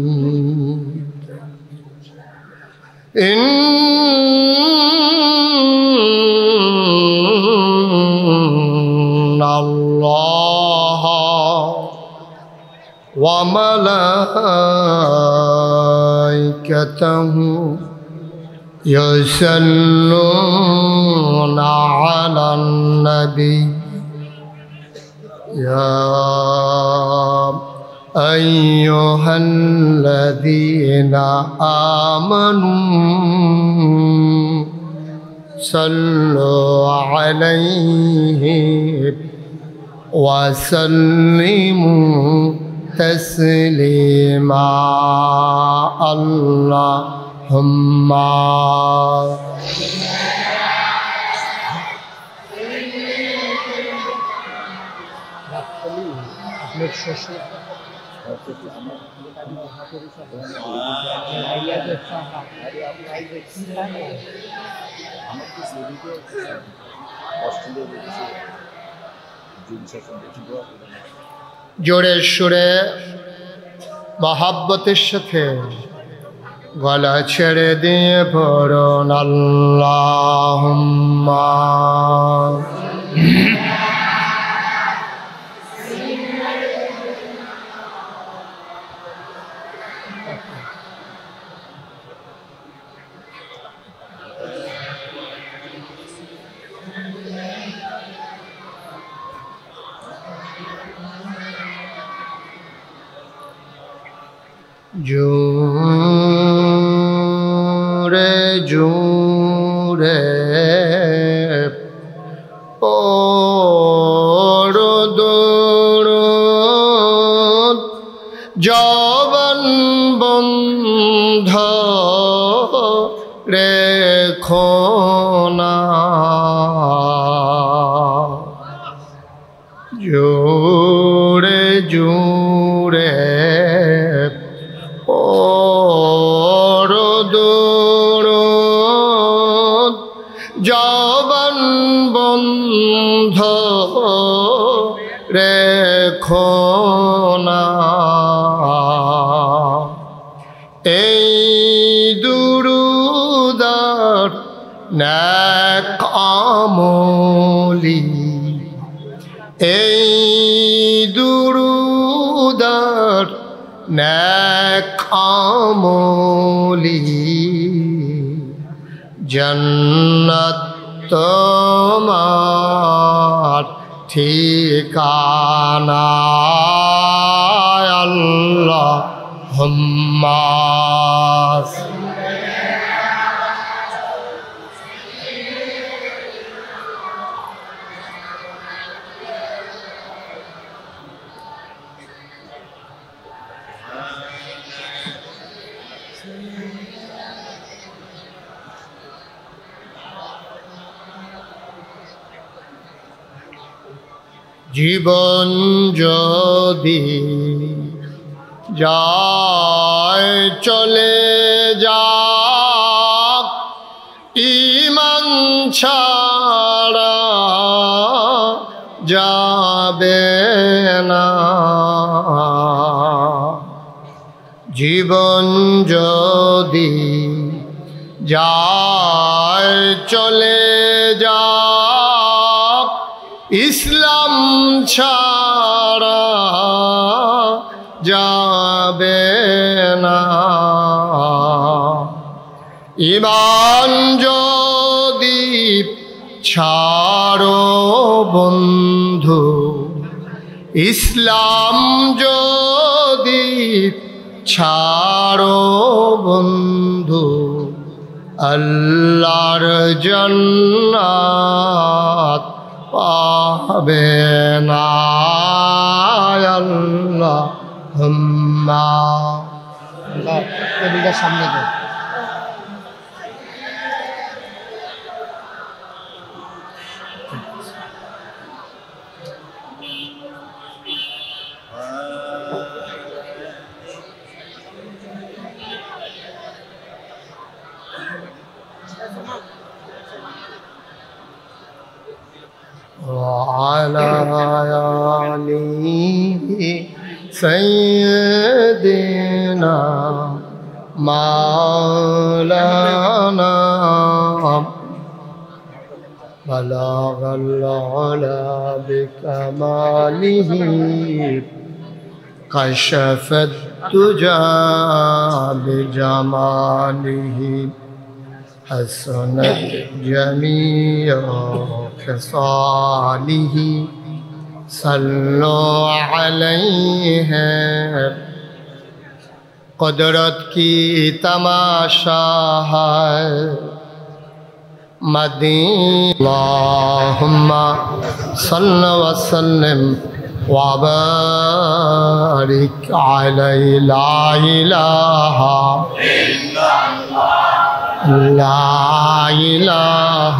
إن الله وملائكته يصلون على النبي يا أيها الذين آمنوا صلوا عليه وسلموا تسليما اللهم জোরে সুরে মহাব্বতের সাথে গলা ছেড়ে দিয়ে পড়ুন আল্লাহুম্মা জোরে জোরে পড়ুন জবান বন্ধ রেখো না জোরে জোরে জবান বন্ধ রেখো না এই দুরুদার নেক আমলি এই দুরুদার নেক আমলি জন্নত তোমার ঠিকানা আল্লাহুম্মা জীবন যদি যায় চলে যাক ঈমান ছাড়া যাবে না জীবন যদি যায় চলে যাক, ইসলাম ছাড়া যাবে না। ঈমান যদি ছাড়ো বন্ধু, ইসলাম যদি ছাড়ো বন্ধু, আল্লাহর জান্নাত পাবে না। আল্লাহুম্মা টেবিলের সামনে দে। وعلى آله سيدنا مولانا بلغ العلا بكماله كشف الدجى بجماله حسنت جميع خصاله صلوا علیہ قدرت کی تماشا ہے مدینہ اللہم صلی وسلم وبارک علی لا الہ الا اللہ لا الہ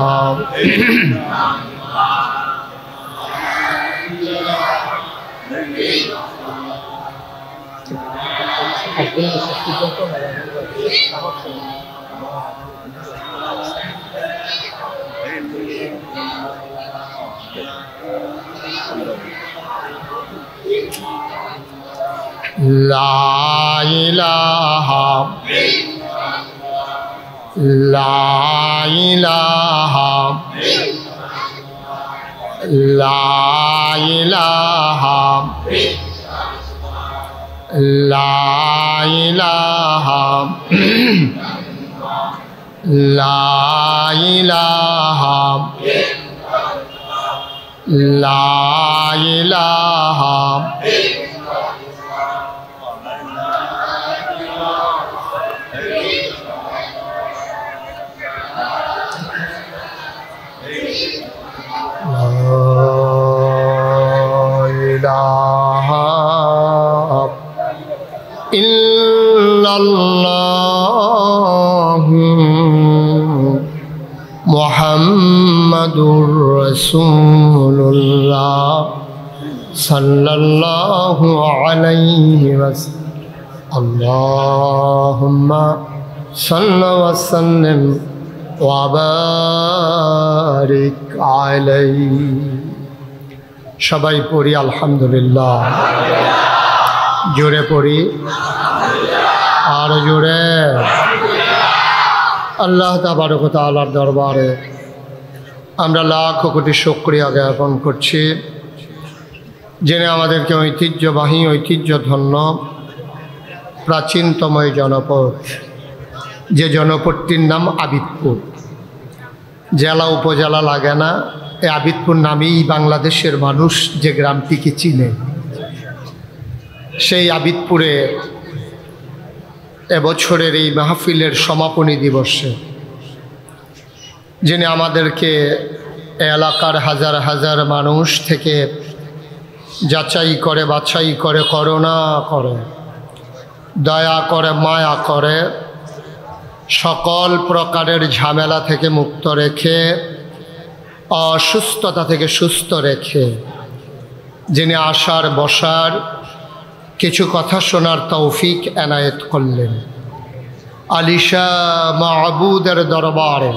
لا الہ لا الہ لا الہ لا الہ لا الہ لا الہ ইল্লাল্লাহ মুহাম্মাদুর রাসূলুল্লাহ সাল্লাল্লাহু আলাইহি ওয়াসাল্লাম। আল্লাহুম্মা সাল্লি ওয়া সাল্লিম ওয়া বারিক আলাইহি। সবাই পড়ি আলহামদুলিল্লাহ। জোরে পড়ি আর জোরে। আল্লাহ তাবারক ওয়া তাআলার দরবারে আমরা লাখ কোটি শুকরিয়া জ্ঞাপন করছি, যিনি আমাদেরকে ঐতিহ্যবাহী ঐতিহ্যধন্য প্রাচীনতম এই জনপদ, যে জনপদটির নাম আবিদপুর। জেলা উপজেলা লাগে না, এই আবিদপুর নামেই বাংলাদেশের মানুষ যে গ্রামটিকে চিনে। সেই আবিদপুরে এবছরের এই মাহফিলের সমাপনী দিবসে যিনি আমাদেরকে এলাকার হাজার হাজার মানুষ থেকে যাচাই করে বাছাই করে করুণা করে দয়া করে মায়া করে সকল প্রকারের ঝামেলা থেকে মুক্ত রেখে অসুস্থতা থেকে সুস্থ রেখে যিনি আসার বসার কিছু কথা শোনার তৌফিক এনায়েত করলেন, আলিশা মাহবুদের দরবারে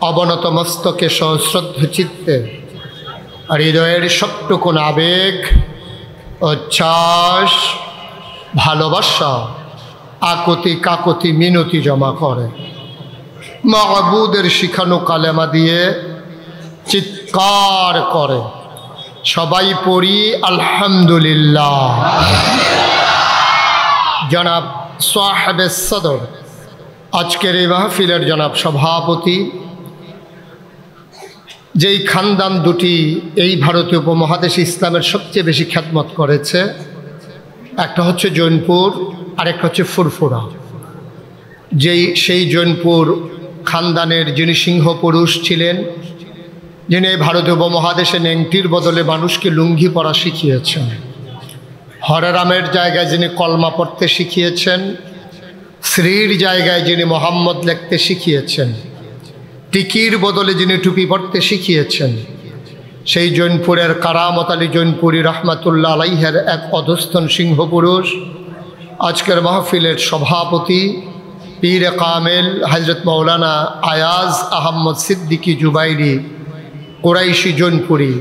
অবনত মস্তকে সশ্রদ্ধ চিত্তে হৃদয়ের সবটুকুন আবেগ উচ্ছ্বাস ভালোবাসা আকতি কাকতি মিনতি জমা করে, মাবুদের শিখানো কালেমা দিয়ে চিৎকার করে, সবাই পড়ি আলহামদুলিল্লাহ। জনাব সাহেবে সদর, আজকের এই মাহফিলের জনাব সভাপতি, যেই খানদান দুটি এই ভারতীয় উপমহাদেশ ইসলামের সবচেয়ে বেশি খ্যাতমত করেছে, একটা হচ্ছে জৈনপুর, আরেকটা হচ্ছে ফুরফুরা। সেই জৈনপুর খানদানের যিনি সিংহ পুরুষ ছিলেন, যিনি ভারতীয় উপমহাদেশে নেংটির বদলে মানুষকে লুঙ্গি পরা শিখিয়েছেন, হরে রামের জায়গায় যিনি কলমা পড়তে শিখিয়েছেন, শ্রীর জায়গায় যিনি মোহাম্মদ লিখতে শিখিয়েছেন, টিকির বদলে যিনি টুপি পড়তে শিখিয়েছেন, সেই জৈনপুরের কারামত আলী জৈনপুরী রহমাতুল্লাহ আলাইহের এক অধস্থন সিংহ পুরুষ, আজকের মাহফিলের সভাপতি পীর কামেল হজরত মৌলানা আয়াজ আহম্মদ সিদ্দিকী জুবাইরি কুরাইশি জৈনপুরী,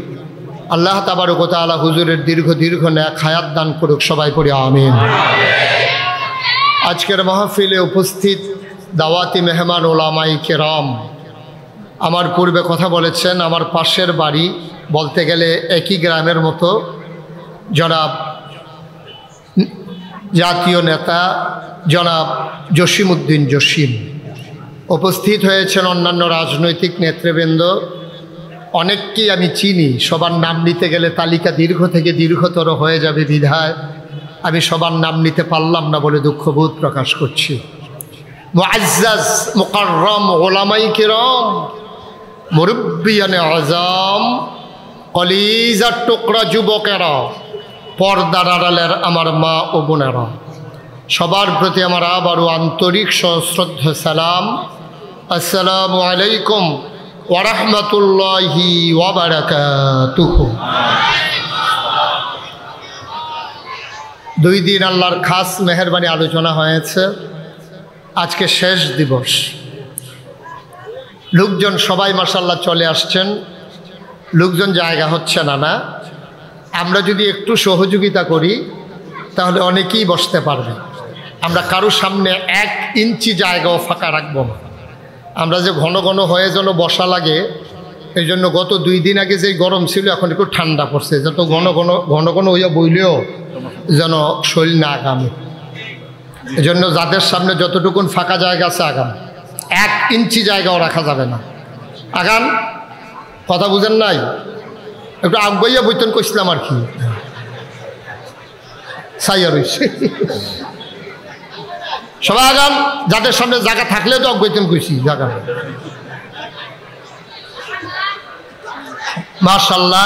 আল্লাহ তাবারক ওয়া তাআলা হুজুরের দীর্ঘ নেক হায়াত দান করুক, সবাই পড়ি আমিন। আজকের মাহফিলে উপস্থিত দাওয়াতি মেহমান ওলামাই কেরাম, আমার পূর্বে কথা বলেছেন, আমার পাশের বাড়ি বলতে গেলে একই গ্রামের মতো, জনাব জাতীয় নেতা জনাব জসিমউদ্দিন জসিম উপস্থিত হয়েছেন, অন্যান্য রাজনৈতিক নেতৃবৃন্দ, অনেককেই আমি চিনি, সবার নাম নিতে গেলে তালিকা দীর্ঘ থেকে দীর্ঘতর হয়ে যাবে বিধায় আমি সবার নাম নিতে পারলাম না বলে দুঃখবোধ প্রকাশ করছি। মুআজ্জাজ মুকাররম ওলামাই কিরাম, মুরব্বিয়ানে আযম, কলিজার টুকরা যুবকেরা, পর্দার আড়ালের আমার মা ও বোনেরা, সবার প্রতি আমার আবারও আন্তরিক সশ্রদ্ধ সালাম। আসসালামু আলাইকুম ওয়া রাহমাতুল্লাহি ওয়া বারাকাতুহু। 2 দিন আল্লাহর খাস মেহেরবানি আলোচনা হয়েছে, আজকে শেষ দিবস। লোকজন সবাই মাশাআল্লাহ চলে আসছেন, লোকজন জায়গা হচ্ছে না। আমরা যদি একটু সহযোগিতা করি তাহলে অনেকেই বসতে পারবে। আমরা কারোর সামনে 1 ইঞ্চি জায়গাও ফাঁকা রাখবো না। আমরা যে ঘন ঘন হয়ে যেন বসা লাগে, এই জন্য গত 2 দিন আগে যেই গরম ছিল এখন একটু ঠান্ডা পড়ছে, যত ঘন ঘন হইয়া বইলেও যেন শরীর না আগামে। এই জন্য যাদের সামনে যতটুকুন ফাঁকা জায়গা আছে আগাম, 1 ইঞ্চি জায়গাও রাখা যাবে না। আগান, কথা বুঝেন নাই? একটু আগাইয়া বইতেন কইছিলাম আর কি, সাইয়া রয়েছে। সবাই আগান, যাদের সামনে জায়গা থাকলে তো অজ্ঞাতন কইছি জায়গা। মাশাআল্লাহ,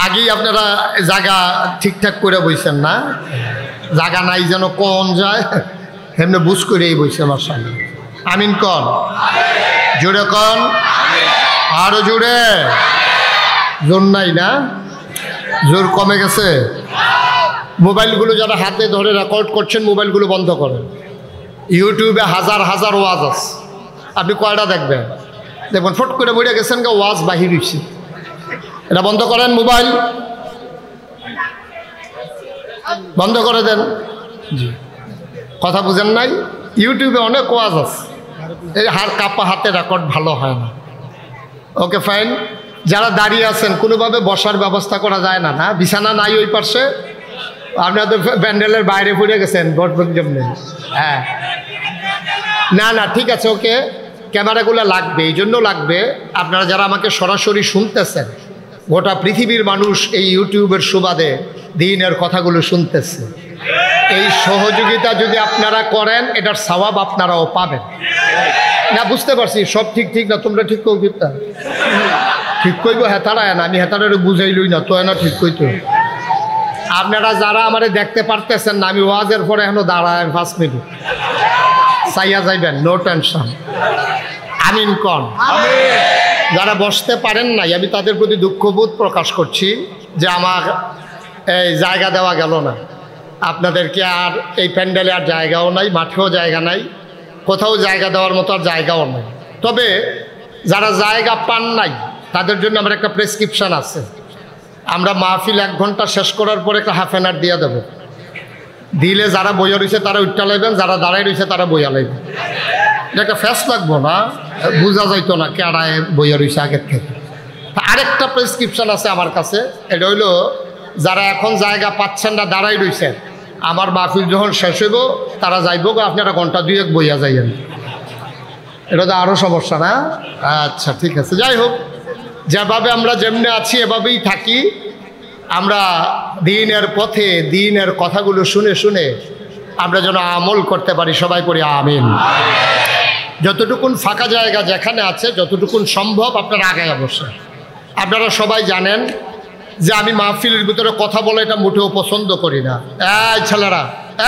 আগেই আপনারা জায়গা ঠিকঠাক করে বইছেন না, জায়গা নাই যেন কোন যায় এমনি বুঝ করেই বইছে। মাশাআল্লাহ, আমিন কন, জোরে কন, আরো জোরে। জোর নাই না? জোর কমে গেছে? মোবাইলগুলো যারা হাতে ধরে রেকর্ড করছেন মোবাইলগুলো বন্ধ করেন। ইউটিউবে হাজার হাজার ওয়াজ আছে, আপনি কয়টা দেখবেন? দেখবেন ফট করে বইটা গেছেন গা, ওয়াজ বাহির হয়েছে। এটা বন্ধ করেন, মোবাইল বন্ধ করে দেন। জি, কথা বুঝেন নাই? ইউটিউবে অনেক ওয়াজ আছে, এই কাপা হাতে রেকর্ড ভালো হয় না। Okay fine. যারা দাঁড়িয়ে আছেন কোনোভাবে বসার ব্যবস্থা করা যায় না? না, বিছানা নাই ওই পাশে, আপনারা তো প্যান্ডেলের বাইরে পড়ে গেছেন বটবট জন্য। হ্যাঁ, না ঠিক আছে, ওকে। ক্যামেরাগুলো লাগবে, এই জন্য লাগবে আপনারা যারা আমাকে সরাসরি শুনতেছেন, গোটা পৃথিবীর মানুষ এই ইউটিউবের সুবাদে দ্বীনের কথাগুলো শুনতেছে। এই সহযোগিতা যদি আপনারা করেন, এটার সওয়াব আপনারাও পাবেন। না, বুঝতে পারছি সব ঠিক না, তোমরা ঠিক কই কিতা ঠিক কইব হেতারা না, আমি হেতারে বুঝাইলই না তো, না ঠিক কইতো। আপনারা যারা আমারে দেখতে পারতেছেন না, আমি ওয়াজের পরে এখনো দাঁড়ায় 5 মিনিট চাইয়া যাইবেন, নো টেনশন। আমিন কন। যারা বসতে পারেন নাই, আমি তাদের প্রতি দুঃখবোধ প্রকাশ করছি যে আমার এই জায়গা দেওয়া গেল না। আপনাদেরকে আর এই প্যান্ডেলে আর জায়গাও নাই, মাঠেও জায়গা নাই, কোথাও জায়গা দেওয়ার মতো আর জায়গাও নাই। তবে যারা জায়গা পান নাই তাদের জন্য আমার একটা প্রেসক্রিপশান আছে। আমরা মাহফিল 1 ঘন্টা শেষ করার পরে একটা হাফ অ্যান আওয়ার দিয়ে দেব। দিলে যারা বইয়া রয়েছে তারা উঠটা লাইবেন, যারা দাঁড়াই রয়েছে তারা বইয়া লাইবেন। এটা একটা ফ্যাস লাগবো না, বোঝা যাইতো না কেডায় বইয়া রয়েছে আগের থেকে। আরেকটা প্রেসক্রিপশন আছে আমার কাছে, এটা হইলো যারা এখন জায়গা পাচ্ছেন না দাঁড়াই রয়েছেন, আমার মাহফিল যখন শেষ হইব তারা যাইব, আপনারা ঘন্টা দুয়েক বইয়া যাইয়েন। এটা তো আরও সমস্যা না? আচ্ছা ঠিক আছে, যাই হোক, যেভাবে আমরা যেমনি আছি এভাবেই থাকি। আমরা দিনের পথে দিনের কথাগুলো শুনে শুনে আমরা যেন আমল করতে পারি, সবাই করি আমিন। যতটুকুন ফাঁকা জায়গা যেখানে আছে যতটুকুন সম্ভব আপনারা আগে অবশ্যই। আপনারা সবাই জানেন যে আমি মাহফিলের ভিতরে কথা বলে এটা মোটেও পছন্দ করি না। এই ছেলেরা,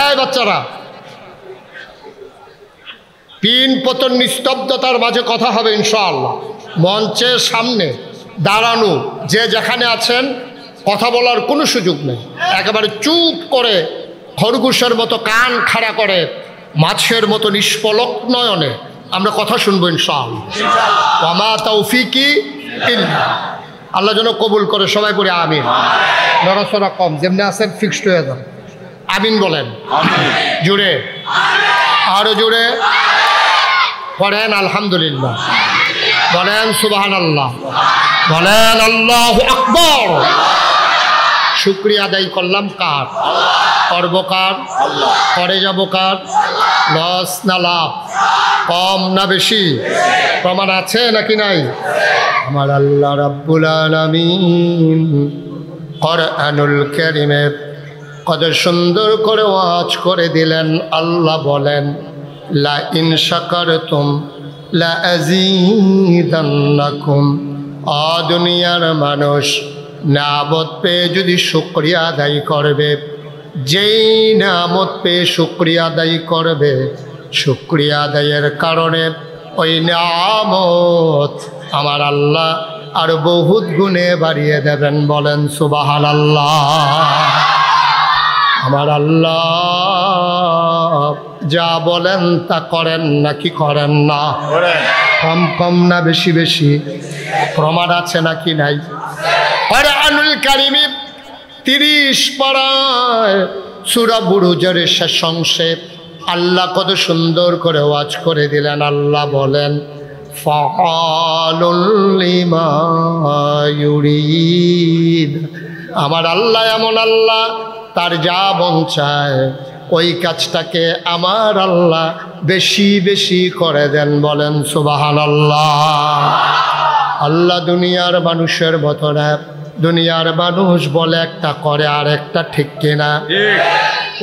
এই বাচ্চারা, পিন পতন নিস্তব্ধতার মাঝে কথা হবে ইনশাআল্লাহ। মঞ্চের সামনে দাঁড়ানো যে যেখানে আছেন কথা বলার কোনো সুযোগ নেই। একেবারে চুপ করে খরগোশের মতো কান খাড়া করে মাছের মতো নিষ্পলক নয়নে আমরা কথা শুনবো ইনশাআল্লাহ। ওয়া মা তাওফিকি ইল্লা আল্লাহ যেন কবুল করে, সবাই বলি আমিন। নড়াচড়া কম, যেমনি আছেন ফিক্সড হয়ে যান। আমিন বলেন জুড়ে, আরো জুড়ে পড়েন আলহামদুলিল্লাহ, বলেন সুবহানাল্লাহ, বলেন আল্লাহু আকবার। শুকরিয়া আদায় করলাম কার? করব কার? করে যাব কার? লস না লাভ? কম না বেশি? প্রমাণ আছে নাকি নাই? আমার আল্লাহ রাব্বুল আলামিন কোরআনুল কারীমে কত সুন্দর করে ওয়াজ করে দিলেন। আল্লাহ বলেন লা ইন শাকারতুম লা আযীদান্নাকুম। দুনিয়ার মানুষ নিয়ামত পেয়ে যদি শুকরিয়া আদায় করবে, যেই নিয়ামত পেয়ে শুকরিয়া আদায় করবে, শুকরিয়া আদায়ের কারণে ওই নিয়ামত আমার আল্লাহ আর বহুত গুণে বাড়িয়ে দেবেন। বলেন সুবহানাল্লাহ। আমার আল্লাহ যা বলেন তা করেন নাকি করেন না? কম কম না বেশি বেশি? প্রমাণ আছে নাকি নাই? কোরআনুল কারীমে 30 পারায় সূরা বুরুজের শেষ অংশে আল্লাহ কত সুন্দর করে ওয়াজ করে দিলেন। আল্লাহ বলেন ফাআলুল লিমা ইউরিদ। আমার আল্লাহ এমন আল্লাহ, তার যা মন চায় ওই কাজটাকে আমার আল্লাহ বেশি বেশি করে দেন। বলেন সুবহানাল্লাহ। আল্লাহ দুনিয়ার মানুষের মতো না। দুনিয়ার মানুষ বলে একটা করে আর একটা, ঠিক কিনা?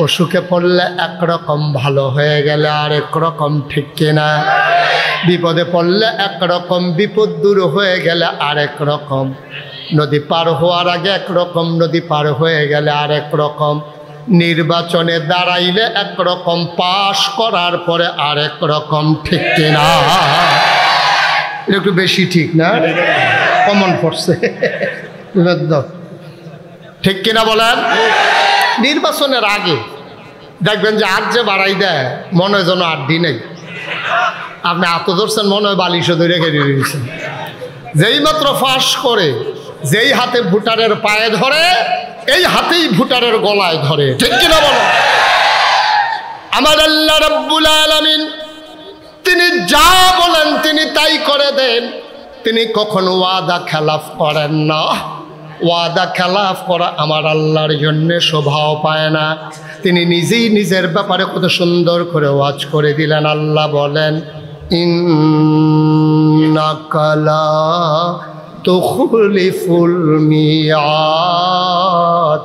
অসুখে পড়লে একরকম, ভালো হয়ে গেলে আরেক রকম, ঠিক কিনা? বিপদে পড়লে একরকম, বিপদ দূর হয়ে গেলে আরেক রকম। নদী পার হওয়ার আগে একরকম, নদী পার হয়ে গেলে আরেক রকম। নির্বাচনে দাঁড়াইলে একরকম, পাশ করার পরে আরেক রকম, ঠিক কিনা? একটু বেশি ঠিক না? কমন পড়ছে, ঠিক কিনা বলেন? নির্বাচনের আগে দেখবেন যে আর যে বাড়াই দেয় মনে হয় যেন 8 দিনেই আপনি এত ধরছেন, মনে হয় বালিশও ধরে ঘেরে দিয়েছেন। যেই মাত্র ফাঁস করে, যেই হাতে ভোটারের পায়ে ধরে, এই হাতেই ভোটারের গলায় ধরে, ঠিক কিনা বলো? আমার আল্লাহ রাব্বুল আলামিন তিনি যা বলেন তিনি তাই করে দেন। তিনি কখনো ওয়াদা খেলাফ করেন না। ওয়াদা খেলাফ করা আমার আল্লাহর জন্য শোভাও পায় না। তিনি নিজেই নিজের ব্যাপারে কত সুন্দর করে ওয়াজ করে দিলেন। আল্লাহ বলেন ইন্নাকা লা তুখলিফুল মিয়াদ।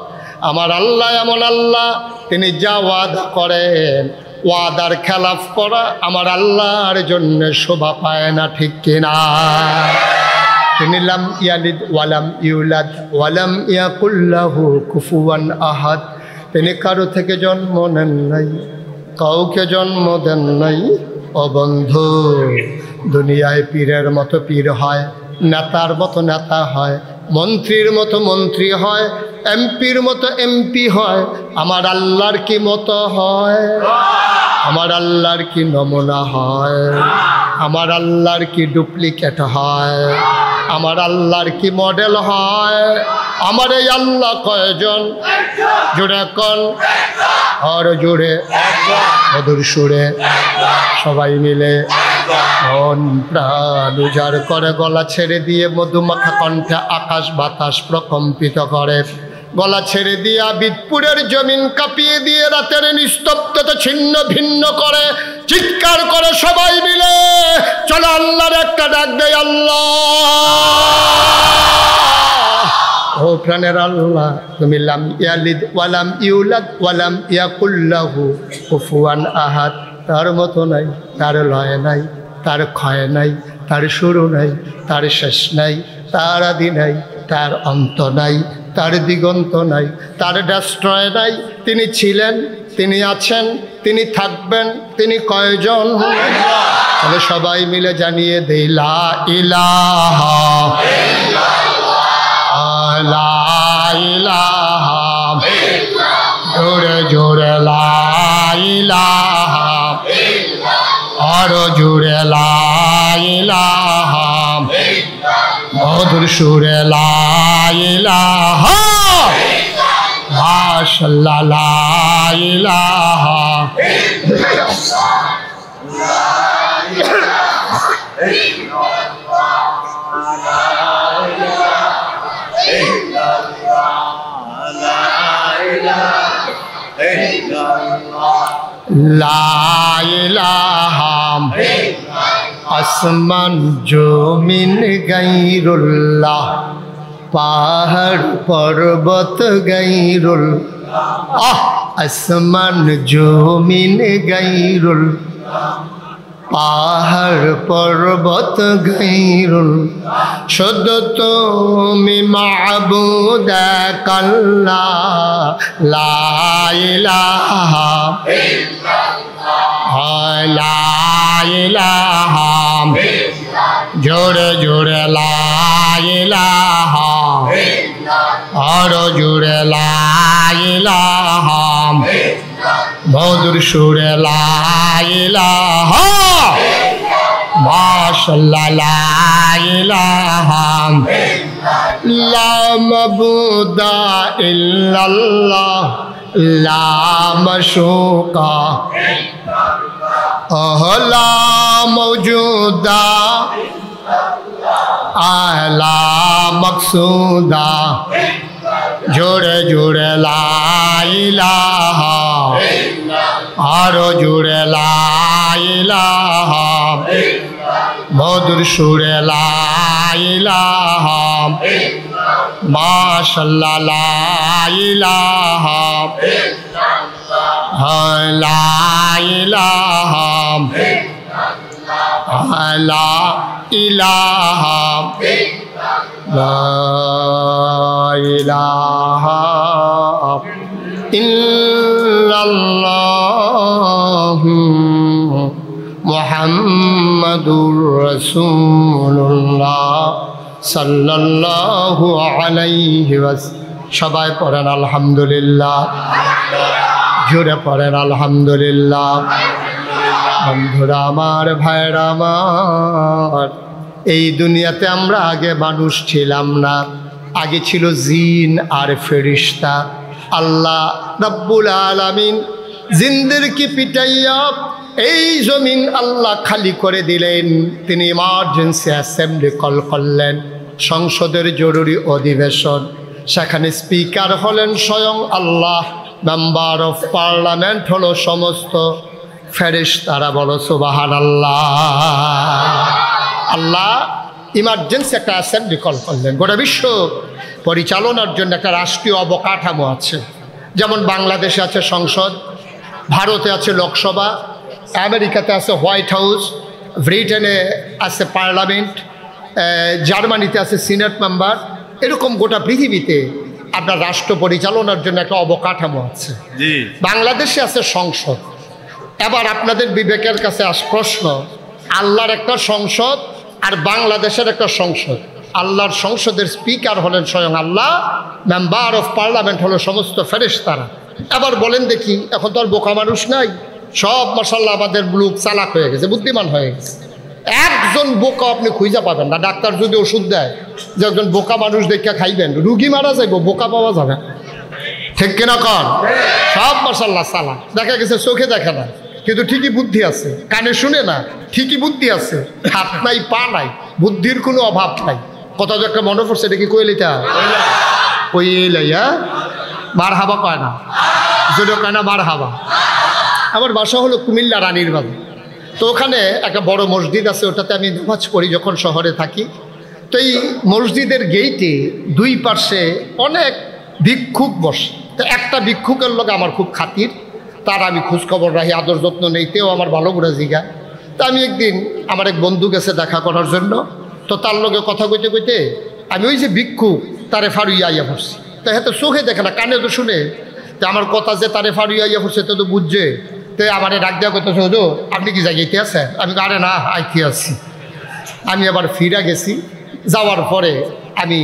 আমার আল্লাহ এমন আল্লাহ, তিনি যা ওয়াদা করেন, ওয়াদার খেলাফ করা আমার আল্লাহর জন্য শোভা পায় না, ঠিক কিনা? তিনি লাম ইয়ালিদ ওয়ালাম ইউলাদ ওয়ালাম ইয়াকুল লাহু কুফুয়ান আহাদ। তিনি কারো থেকে জন্ম নেন নাই, কাউকে জন্ম দেন নাই। ও বন্ধু, দুনিয়ায় পীরের মতো পীর হয়, নেতার মতো নেতা হয়, মন্ত্রীর মতো মন্ত্রী হয়, এমপির মতো এমপি হয়। আমার আল্লাহর কি মতো হয়? আমার আল্লাহর কি নমুনা হয়? আমার আল্লাহর কি ডুপ্লিকেট হয়? আমার আল্লাহর কি মডেল হয়? আমার এই আল্লাহ কয়জন? জোরে কোন, আর জোরে, মধুর সুরে সবাই মিলে মন প্রাণ উজাড় করে গলা ছেড়ে দিয়ে মধুমাখা কণ্ঠে আকাশ বাতাস প্রকম্পিত করে। গলা ছেড়ে দিয়ে বিদপুরের জমিন কাঁপিয়ে দিয়ে রাতের নিস্তব্ধতা ছিন্ন ভিন্ন করে চিৎকার করে সবাই মিলে চলো আল্লাহর একটা ডাক দেয়, আল্লাহ ও প্রাণের আল্লাহ, তুমি লাম ইয়ালিদ ওয়ালাম ইউলাদ ওয়ালাম ইয়াকুল লাহু কুফুয়ান আহাদ। তার মতো নাই, তার লয় নাই, তার ক্ষয় নাই, তার শুরু নাই, তার শেষ নাই, তার আদি নাই, তার অন্ত নাই, তার দিগন্ত নাই, তার ডেস্ট্রয় নাই। তিনি ছিলেন, তিনি আছেন, তিনি থাকবেন, তিনি কয়জন? তাহলে সবাই মিলে জানিয়ে দেই লা ইলাহা লা ইলাহা, জোরে জোরে লা ইলাহা, আরো জোরে লা ইলাহা, মধুর সুরে লা ইলাহা, মাশাআল্লাহ লা ইলাহা। লা ইলাহা আসমান জমিন গায়রুল্লাহ, পাহাড় পর্বত গায়রুল্লাহ, আসমান জমিন গায়রুল্লাহ, পাহাড় পর্বত গায়রুল্লাহ, শুধু তুমি মাবুদ এক আল্লাহ, লা ইলাহা লা ইলাহা, জোরে জোরে লা ইলাহা, আরো জোরে লা ইলাহা, মধুর সুরে লা ইলাহা, মাশাআল্লাহ লা ইলাহা, লা মাবুদা ইল্লাল্লাহ, লা মাশুকা লা মওজুদা আলা মকসুদা, জোরে জোরে লা ইলাহা, আরো জোরে লা ইলাহা, মধুর সুরে লা ইলাহা, মাশাআল্লাহ লা ইলাহা লা ইলাহা লা ইলাহা লা ইলাহা ইল্লাল্লাহু মুহাম্মাদুর রাসূলুল্লাহ সাল্লাল্লাহু আলাইহি ওয়াসাল্লাম। সবাই পড়েন আলহামদুলিল্লাহ, জোরে পড়েন আলহামদুলিল্লাহ। বন্ধুরা আমার, ভাইরা আমার, এই দুনিয়াতে আমরা আগে মানুষ ছিলাম না, আগে ছিল জিন আর ফেরেশতা। আল্লাহ রাব্বুল আলামিন জিনদেরকে পিটাইয়া এই জমিন আল্লাহ খালি করে দিলেন। তিনি ইমার্জেন্সি অ্যাসেম্বলি কল করলেন, সংসদের জরুরি অধিবেশন। সেখানে স্পিকার হলেন স্বয়ং আল্লাহ, মেম্বার অফ পার্লামেন্ট হলো সমস্ত ফেরেশতারা। বলো সুবহানাল্লাহ। আল্লাহ ইমার্জেন্সি একটা অ্যাসেম্বলি কল করলেন। গোটা বিশ্ব পরিচালনার জন্য একটা রাষ্ট্রীয় অবকাঠামো আছে। যেমন বাংলাদেশে আছে সংসদ, ভারতে আছে লোকসভা, আমেরিকাতে আছে হোয়াইট হাউস, ব্রিটেনে আছে পার্লামেন্ট, জার্মানিতে আছে সিনেট মেম্বার। এরকম গোটা পৃথিবীতে আপনার রাষ্ট্র পরিচালনার জন্য একটা অবকাঠামো আছে। বাংলাদেশে আছে সংসদ। এবার আপনাদের বিবেকের কাছে প্রশ্ন, আল্লাহর একটা সংসদ আর বাংলাদেশের একটা সংসদ। আল্লাহর সংসদের স্পিকার হলেন স্বয়ং আল্লাহ, মেম্বার অফ পার্লামেন্ট হলো সমস্ত ফেরেশতারা। এবার বলেন দেখি, এখন তো আর বোকা মানুষ নাই, সব মাশাআল্লাহ আমাদের লোক চালাক হয়ে গেছে, বুদ্ধিমান হয়ে গেছে। একজন বোকা আপনি খুঁজে পাবেন না। ডাক্তার যদি ওষুধ দেয় যে একজন বোকা মানুষ দেখে খাইবেন, রুগী মারা যাইব, বোকা পাওয়া যাবে। ঠিক কিনা কর? সব মাশাআল্লাহ সালা। দেখা গেছে চোখে দেখে না কিন্তু ঠিকই বুদ্ধি আছে, কানে শুনে না ঠিকই বুদ্ধি আছে, হাত নাই পা নাই, বুদ্ধির কোনো অভাব নাই। কথা যে একটা মনে পড়ছে, এটা কি কইলিটা কইলাইয়া মার হাবা কয় না, যদি কয় না মার হাবা। আমার বাসা হলো কুমিল্লা রানীর বাজার। তো ওখানে একটা বড় মসজিদ আছে, ওটাতে আমি নামাজ পড়ি যখন শহরে থাকি। তো এই মসজিদের গেইটে দুই পাশে অনেক ভিক্ষুক বসে। তো একটা ভিক্ষুকের লোক আমার খুব খাতির, তার আমি খোঁজখবর রাখি, আদর যত্ন নেইতেও আমার ভালো করে জিগা। তা আমি একদিন আমার এক বন্ধু গেছে দেখা করার জন্য, তো তার লগে কথা কইতে কইতে আমি ওই যে ভিক্ষুক তারে ফাড়ুইয়া আইয়া পড়ছি। তো হ্যাঁ, তো চোখে দেখে না, কানে তো শুনে, তো আমার কথা যে তারে ফাড়ুইয়া আইয়া পড়ছে তো বুঝছে। তো আমার ডাক দেওয়া করতেছে, হুজুর আপনি কি জায়গাতে আছেন? আমি আরে না, আইতে আছি। আমি আবার ফিরা গেছি। যাওয়ার পরে আমি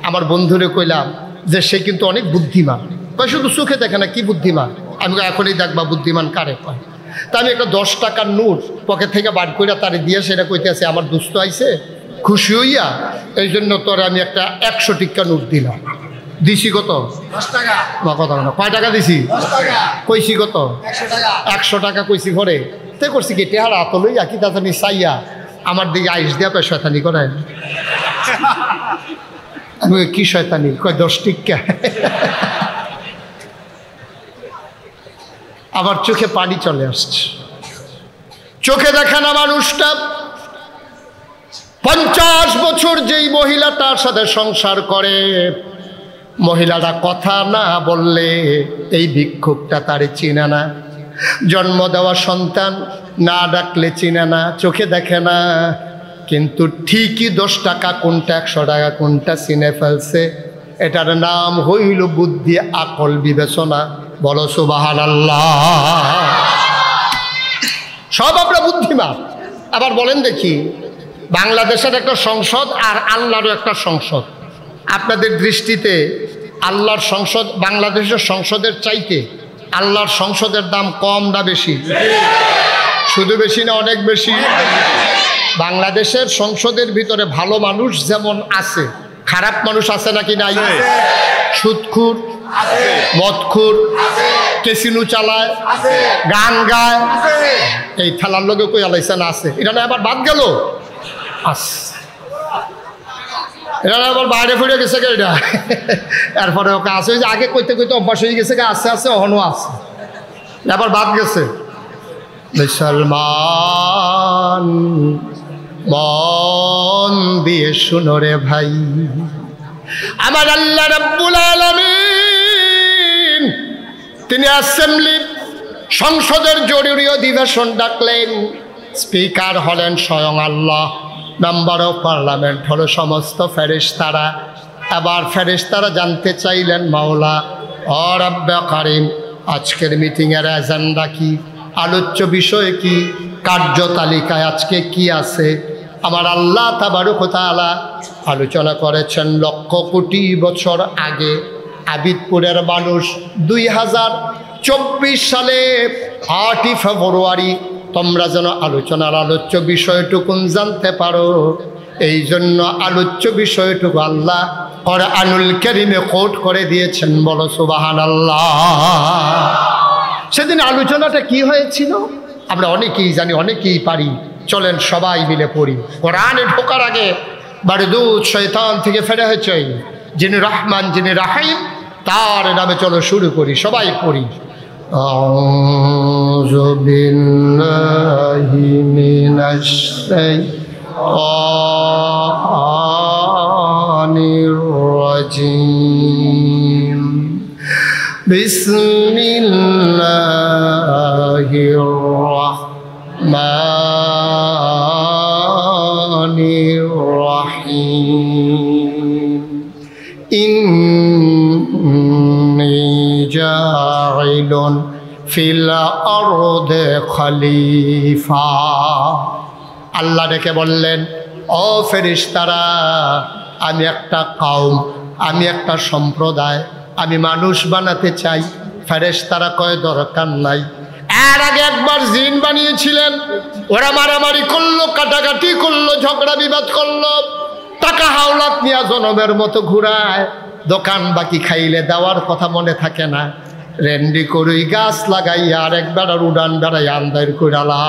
আমার বন্ধুরে কইলাম যে সে কিন্তু অনেক বুদ্ধিমান। কয় শুধু চোখে দেখে না, কি বুদ্ধিমান? আমি এখনই দেখবা বুদ্ধিমান কারে কয়। তা আমি একটা 10 টাকার নোট পকেট থেকে বার করে তারে দিয়ে সেটা কইতে আছে, আমার দুস্থ আইছে, খুশি হইয়া এই জন্য তোরে আমি একটা 100 টিক্কা নোট দিলাম। দিছি কত? 10 টাকা। কথা না, কয় টাকা দিছি? 10 টাকা। কইছি কত? 100 টাকা। 100 টাকা কইছি ঘরে। তে করছি কি টেহারা হাত লইয়া কি তানি চাইয়া আমার দিকে আইস দিয়া কয় শয়তানি করেন। আমি কি শয়তানি? কয় 10 টিক্কা। আবার চোখে পানি চলে আসছে। চোখে দেখা না মানুষটা 50 বছর যেই মহিলাটার সাথে সংসার করে, মহিলাটা কথা না বললে এই ভিক্ষুকটা তারে চিনে না। জন্ম দেওয়া সন্তান না ডাকলে চিনে না, চোখে দেখে না, কিন্তু ঠিকই 10 টাকা কোনটা 100 টাকা কোনটা চিনে ফেলছে। এটার নাম হইল বুদ্ধি, আকল, বিবেচনা। বলো সুবহানাল্লাহ। সব আমরা বুদ্ধিমান। আবার বলেন দেখি, বাংলাদেশের একটা সংসদ আর আল্লাহরও একটা সংসদ, আপনাদের দৃষ্টিতে আল্লাহর সংসদ বাংলাদেশের সংসদের চাইতে আল্লাহর সংসদের দাম কম না বেশি? শুধু বেশি না অনেক বেশি? বাংলাদেশের সংসদের ভিতরে ভালো মানুষ যেমন আছে, খারাপ মানুষ আছে নাকি নাই? সুদখুর, মদখুর, কেসিনো চালায়, গান গায়, এই খেলার লোকে কই আলাইছে না আছে? এটা না আবার বাদ গেল, এটা আবার বাইরে ফিরে গেছে গে, এটা এরপরে ওকে আছে। ওই যে আগে কইতে কইতে অভ্যাস হয়ে গেছে গে, আস্তে আস্তে অহনও আছে, আবার বাদ গেছে। মুসলমান মন দিয়ে শুনো রে ভাই, আমার আল্লাহ রাব্বুল আলামিন তিনি অ্যাসেম্বলি সংসদের জরুরি অধিবেশন ডাকলেন। স্পিকার হলেন স্বয়ং আল্লাহ, মেম্বার অফ পার্লামেন্ট হলো সমস্ত ফেরেশতারা। এবার ফেরেশতারা জানতে চাইলেন, মাওলা ও রব্বে কারীম, আজকের মিটিংয়ের এজেন্ডা কি, আলোচ্য বিষয় কি, কার্যতালিকায় আজকে কি আছে? আমার আল্লাহ তাবারক ওয়া তাআলা আলোচনা করেছেন লক্ষ কোটি বছর আগে। আবিদপুরের মানুষ 2024 সালে 8 ফেব্রুয়ারি তোমরা যেন আলোচনার আলোচ্য বিষয়টুকুন জানতে পারো, এই জন্য আলোচ্য বিষয়টুকু আল্লাহ কোরআনুল কারীমে কোট করে দিয়েছেন। বলো সুবহানাল্লাহ। সেদিন আলোচনাটা কি হয়েছিল আমরা অনেকেই জানি, অনেকেই পারি। চলেন সবাই মিলে পড়ি। কোরআনে ঢোকার আগে বারদুদ শয়তান থেকে ফেরা হয়েছে, যিনি রহমান যিনি রাহিম, তার নামে চলো শুরু করি, সবাই পড়ি। আউযু বিল্লাহি মিনাশ শাইতানির রাজীম। বিসমিল্লাহির রাহমানির রাহিম। ইন্নী জাইলুন ফিল আরদি খলিফা। আল্লাহ ডেকে বললেন, ও ফেরেশতারা, আমি একটা কওম, আমি একটা সম্প্রদায়, আমি মানুষ বানাতে চাই। ফেরেশতারা কয় দরকার নাই, তার আগে একবার জিন বানিয়েছিলেন, ওরা মারামারি করলো, কাটাকাটি করলো, ঝগড়া বিবাদ করলো, টাকা হাওলাত নিয়ে জনমের মতো ঘুরায়, দোকান বাকি খাইলে দেওয়ার কথা মনে থাকে না, রেন্ডি করুই গাছ লাগাইয়া আর একবার আর উড়ান বেড়াই আন্দার কইরালা।